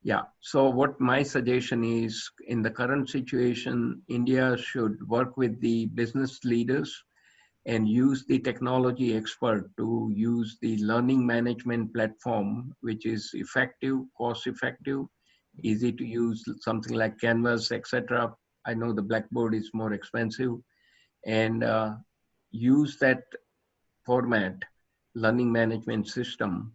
Yeah, so what my suggestion is, in the current situation, India should work with the business leaders and use the technology expert to use the learning management platform, which is effective, cost effective, easy to use, something like Canvas, etc. I know the Blackboard is more expensive, and use that format, learning management system,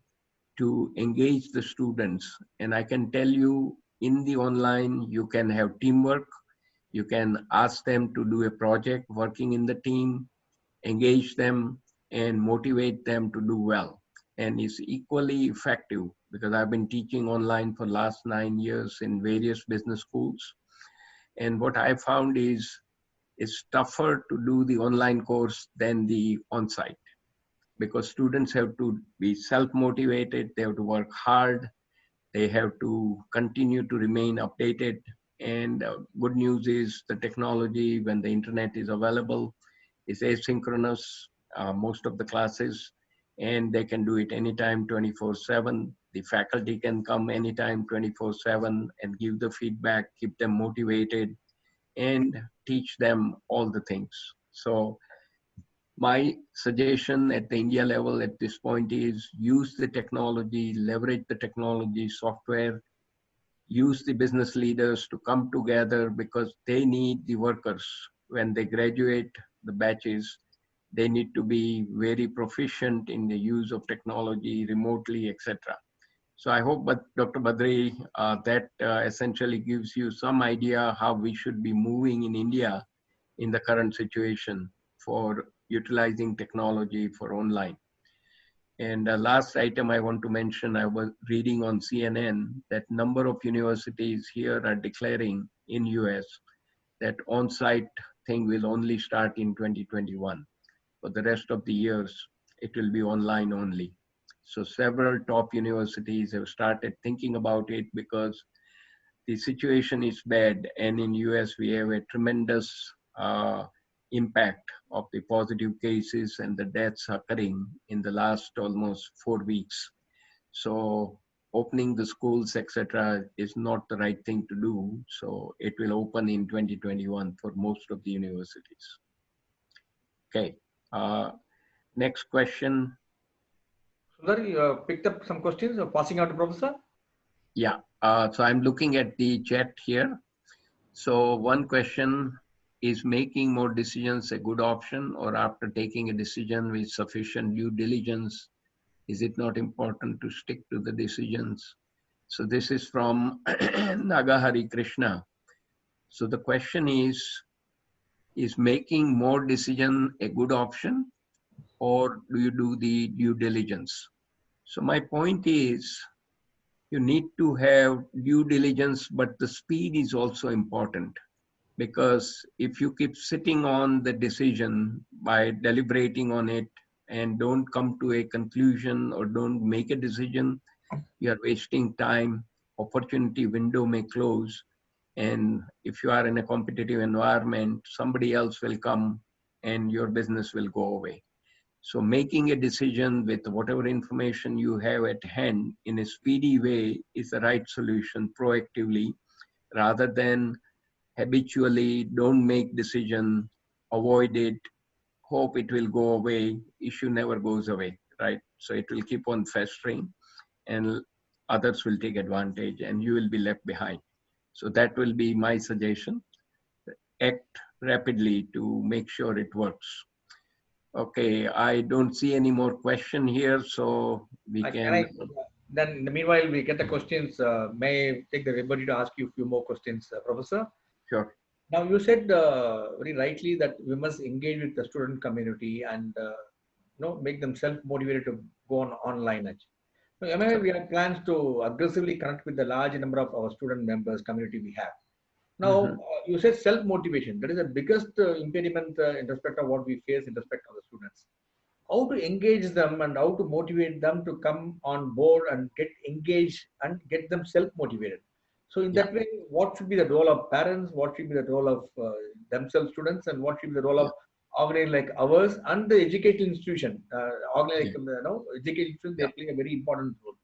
to engage the students. And I can tell you, in the online, you can have teamwork. You can ask them to do a project working in the team, engage them, and motivate them to do well. And it's equally effective because I've been teaching online for the last 9 years in various business schools. And what I found is it's tougher to do the online course than the on-site, because students have to be self-motivated, they have to work hard, they have to continue to remain updated. And good news is the technology, when the internet is available, is asynchronous, most of the classes, and they can do it anytime, 24/7. The faculty can come anytime, 24/7, and give the feedback, keep them motivated, and teach them all the things. So my suggestion at the India level at this point is use the technology, leverage the technology software, use the business leaders to come together because they need the workers. When they graduate the batches, they need to be very proficient in the use of technology remotely, etc. So I hope, but Dr. Badri, that essentially gives you some idea how we should be moving in India in the current situation for utilizing technology for online. And last item I want to mention, I was reading on CNN that number of universities here are declaring in US that on-site thing will only start in 2021. For the rest of the years, it will be online only. So several top universities have started thinking about it because the situation is bad, and in US we have a tremendous impact of the positive cases and the deaths occurring in the last almost 4 weeks. So opening the schools, etc., is not the right thing to do. So it will open in 2021 for most of the universities. Okay. Next question. Sundar, you picked up some questions, passing out to Professor. Yeah. So I'm looking at the chat here. So one question, is making more decisions a good option, or after taking a decision with sufficient due diligence, is it not important to stick to the decisions? So this is from Nagahari Krishna. So the question is making more decision a good option, or do you do the due diligence? So my point is, you need to have due diligence, but the speed is also important. Because if you keep sitting on the decision by deliberating on it and don't come to a conclusion or don't make a decision, you are wasting time, opportunity window may close, and if you are in a competitive environment, somebody else will come and your business will go away. So making a decision with whatever information you have at hand in a speedy way is the right solution proactively, rather than habitually don't make decision, avoid it, hope it will go away. Issue never goes away, right? So it will keep on festering and others will take advantage and you will be left behind. So that will be my suggestion. Act rapidly to make sure it works. Okay, I don't see any more question here, so we can. Then in the meanwhile, we get the questions. May I take the liberty to ask you a few more questions, Professor? Sure. Now, you said very rightly that we must engage with the student community and make them self-motivated to go on online. So, we have plans to aggressively connect with the large number of our student members, community we have. Now, you said self-motivation. That is the biggest impediment in respect of what we face in respect of the students. How to engage them and how to motivate them to come on board and get engaged and get them self-motivated. So in that way, what should be the role of parents? What should be the role of themselves students? And what should be the role of organization like ours and the educational institution? Educational institution, they're playing a very important role.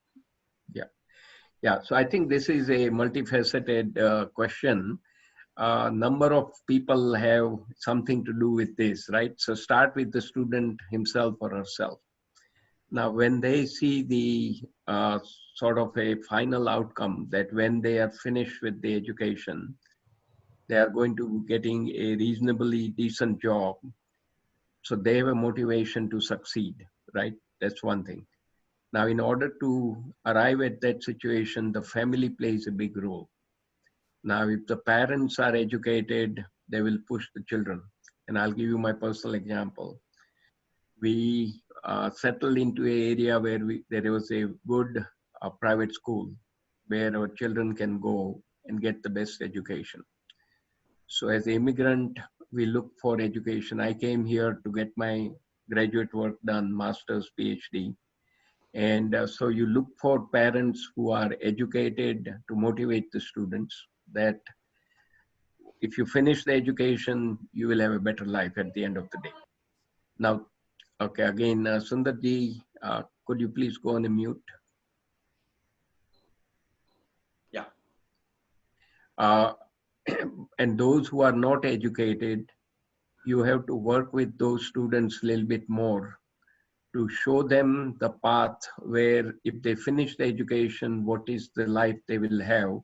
Yeah. So I think this is a multifaceted question. Number of people have something to do with this, right? So start with the student himself or herself. Now, when they see the sort of a final outcome that when they are finished with the education, they are going to be getting a reasonably decent job. So they have a motivation to succeed, right? That's one thing. Now, in order to arrive at that situation, the family plays a big role. Now, if the parents are educated, they will push the children. And I'll give you my personal example. We settled into an area where there was a good private school where our children can go and get the best education. So as an immigrant, we look for education. I came here to get my graduate work done, master's, PhD. And so you look for parents who are educated to motivate the students that if you finish the education, you will have a better life at the end of the day. Now, okay, again, Sundarji, could you please go on a mute? Yeah. And those who are not educated, you have to work with those students a little bit more to show them the path where if they finish the education, what is the life they will have,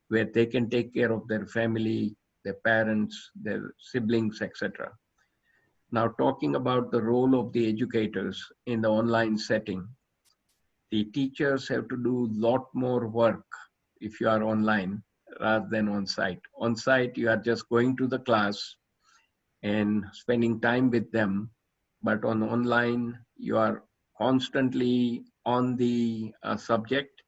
where they can take care of their family, their parents, their siblings, etc. Now, talking about the role of the educators in the online setting. the teachers have to do a lot more work if you are online rather than on site. On site, you are just going to the class and spending time with them, but on online, you are constantly on the subject,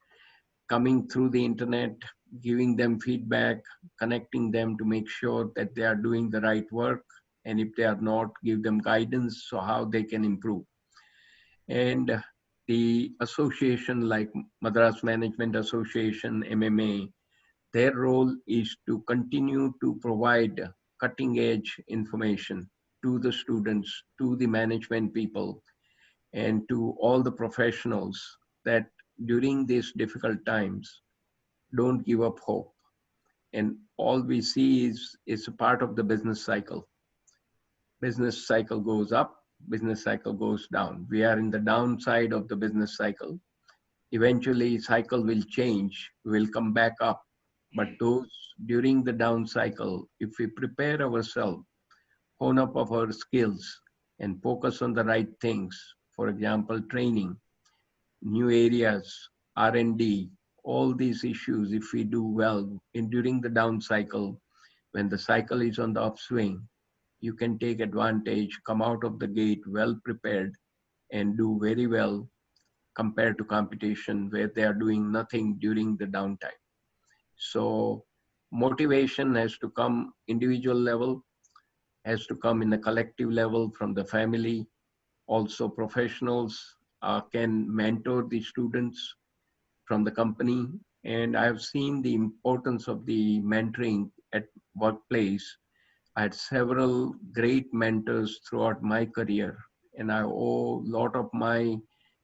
coming through the internet, giving them feedback, connecting them to make sure that they are doing the right work, and if they are not, give them guidance so how they can improve. And the association like Madras Management Association, MMA, their role is to continue to provide cutting edge information to the students, to the management people, and to all the professionals that during these difficult times, don't give up hope. And all we see is a part of the business cycle. Business cycle goes up, business cycle goes down. We are in the downside of the business cycle. Eventually, cycle will change, will come back up. But those during the down cycle, if we prepare ourselves, hone up of our skills, and focus on the right things, for example, training, new areas, R&D, all these issues, if we do well in during the down cycle, when the cycle is on the upswing, you can take advantage, come out of the gate well prepared, and do very well compared to competition where they are doing nothing during the downtime. So motivation has to come individual level, has to come in a collective level from the family. Also professionals can mentor the students from the company. And I've seen the importance of the mentoring at workplace. I had several great mentors throughout my career, and I owe a lot of my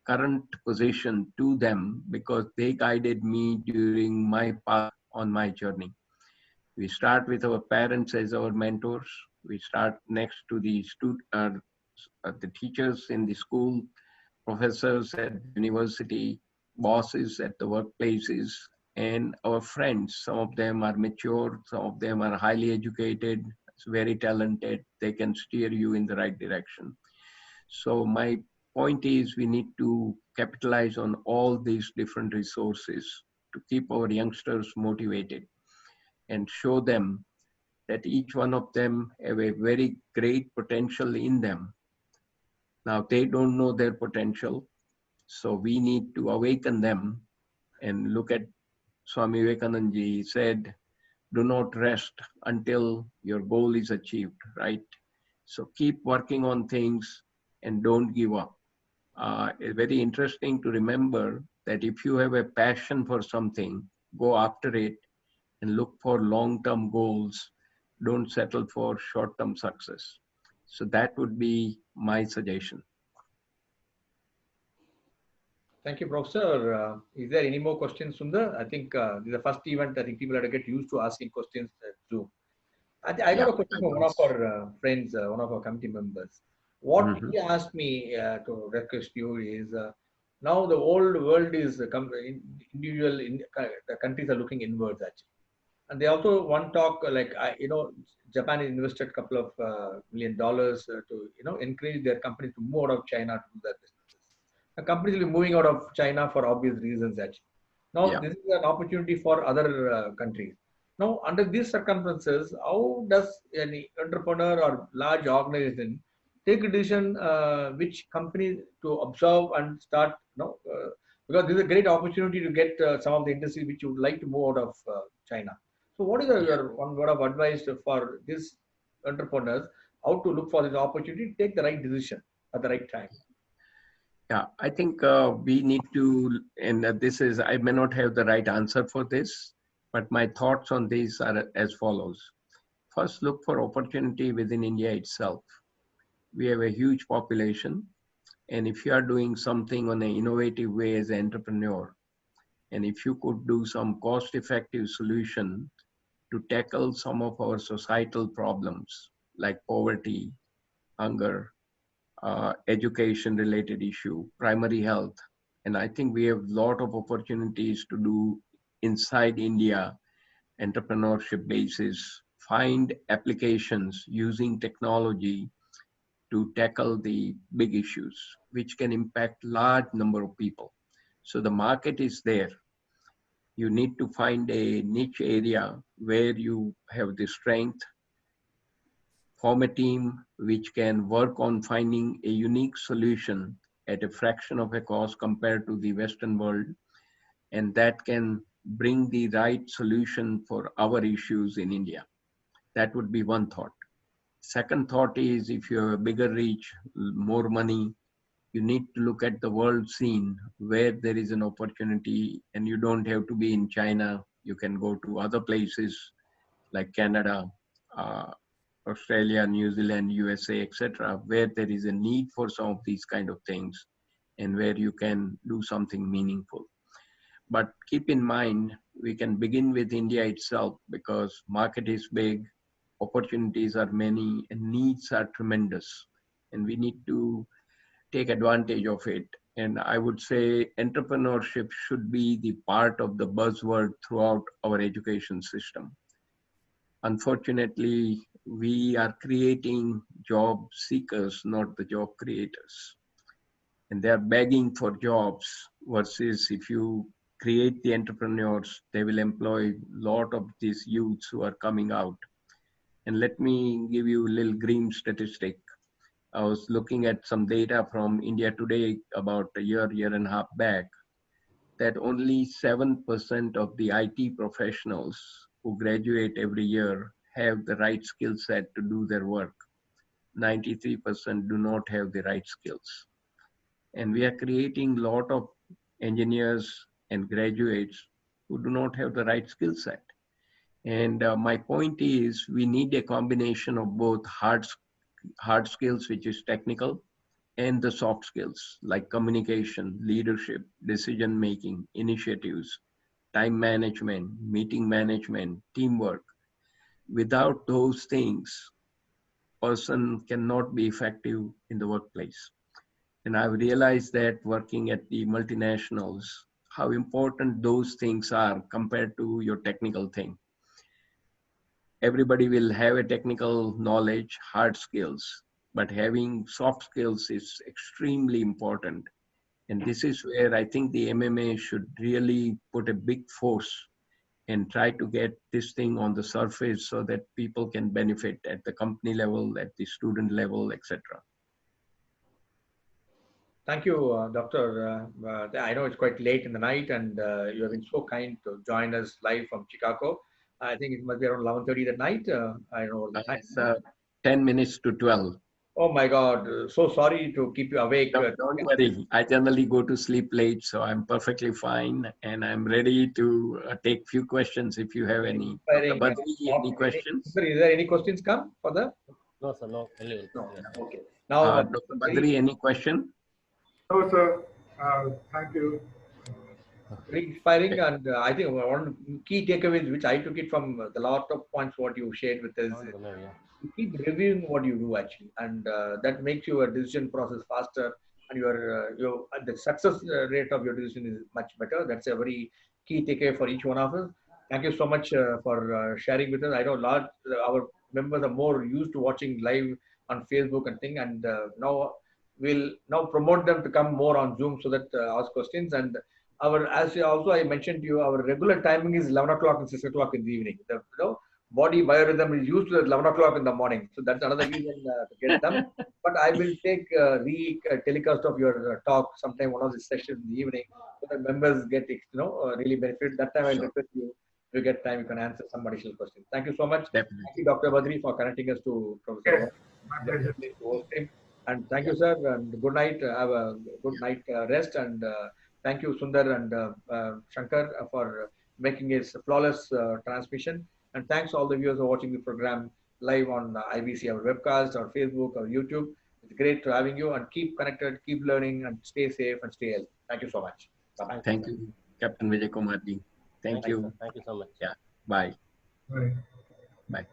current position to them because they guided me during my path on my journey. We start with our parents as our mentors. We start next to the teachers in the school, professors at the university, bosses at the workplaces, and our friends. Some of them are mature, some of them are highly educated, very talented. They can steer you in the right direction. So my point is we need to capitalize on all these different resources to keep our youngsters motivated and show them that each one of them have a very great potential in them. Now they don't know their potential, so we need to awaken them and look at Swami Vivekananda ji said, do not rest until your goal is achieved, right? So keep working on things and don't give up. It's very interesting to remember that if you have a passion for something, go after it and look for long-term goals. Don't settle for short-term success. So that would be my suggestion. Thank you, Professor. Is there any more questions, Sundar? I think this is the first event. I think people have to get used to asking questions through. I got a question from one of our friends, one of our committee members. What he asked me to request you is, now the old world is individual, the countries are looking inwards actually. And they also want talk Japan invested a couple of $1 million to, encourage their companies to move out of China to do their businesses. The companies will be moving out of China for obvious reasons actually. Now, this is an opportunity for other countries. Now, under these circumstances, how does any entrepreneur or large organization take a decision which company to observe and start, because this is a great opportunity to get some of the industries which you would like to move out of China. So what is your one word of advice for these entrepreneurs, how to look for this opportunity to take the right decision at the right time? Yeah, I think we need to, and this is, I may not have the right answer for this, but my thoughts on this are as follows. First, look for opportunity within India itself. We have a huge population, and if you are doing something on an innovative way as an entrepreneur, and if you could do some cost-effective solution to tackle some of our societal problems like poverty, hunger, education-related issue, primary health, and I think we have a lot of opportunities to do inside India, entrepreneurship basis, find applications using technology to tackle the big issues, which can impact large number of people. So the market is there. You need to find a niche area where you have the strength, form a team which can work on finding a unique solution at a fraction of a cost compared to the Western world, and that can bring the right solution for our issues in India. That would be one thought. Second thought is, if you have a bigger reach, more money, you need to look at the world scene where there is an opportunity, and you don't have to be in China. You can go to other places like Canada, uh, Australia, New Zealand, USA, etc., where there is a need for some of these kind of things and where you can do something meaningful. But keep in mind, we can begin with India itself because market is big, opportunities are many, and needs are tremendous. And we need to take advantage of it. And I would say entrepreneurship should be the part of the buzzword throughout our education system. Unfortunately, we are creating job seekers, not the job creators. And they're begging for jobs versus if you create the entrepreneurs, they will employ a lot of these youths who are coming out. And let me give you a little grim statistic. I was looking at some data from India Today about a year and a half back, that only 7% of the IT professionals who graduate every year have the right skill set to do their work. 93% do not have the right skills. And we are creating a lot of engineers and graduates who do not have the right skill set. And my point is, we need a combination of both hard skills, which is technical, and the soft skills like communication, leadership, decision making, initiatives, time management, meeting management, teamwork. Without those things, person cannot be effective in the workplace. And I've realized that working at the multinationals, how important those things are compared to your technical thing. Everybody will have a technical knowledge, hard skills, but having soft skills is extremely important. And this is where I think the MMA should really put a big force and try to get this thing on the surface so that people can benefit at the company level, at the student level, etc. Thank you, Doctor. I know it's quite late in the night, and you have been so kind to join us live from Chicago. I think it must be around 11:30 at night. I know the time. It's 10 minutes to 12. Oh my God! So sorry to keep you awake. No, don't worry. I generally go to sleep late, so I'm perfectly fine, and I'm ready to take few questions if you have any. Dr. Badri, any questions? Sir, is there any questions come for the? No, sir, no. Really, No. yes. Okay. Now, Dr. Badri, any question? No, sir. Thank you. very inspiring, and I think one key takeaways which I took it from the lot of points what you shared with us. Yeah. You keep reviewing what you do actually, and that makes your decision process faster, and your the success rate of your decision is much better. That's a very key takeaway for each one of us. Thank you so much for sharing with us. I know our members are more used to watching live on Facebook and thing, and now we'll now promote them to come more on Zoom so that ask questions. And as also I mentioned to you, our regular timing is 11 o'clock and 6 o'clock in the evening. Body biorhythm is used to 11 o'clock in the morning. So that's another reason to get them. But I will take telecast of your talk sometime, one of the sessions in the evening, so that members get really benefit. That time I'll request you, if you get time, you can answer some additional questions. Thank you so much. Definitely. Thank you, Dr. Badri, for connecting us to Professor. Yes, my pleasure. And thank you, sir, and good night. Have a good night rest. And thank you, Sundar and Shankar, for making a flawless transmission. And thanks all the viewers who are watching the program live on IBC, our webcast, or Facebook, or YouTube. It's great having you, and keep connected, keep learning, and stay safe and stay healthy. Thank you so much. Bye-bye. Thank you, Captain Vijay Kumar ji. Thank you. Thank you so much. Yeah. Bye. Right. Bye.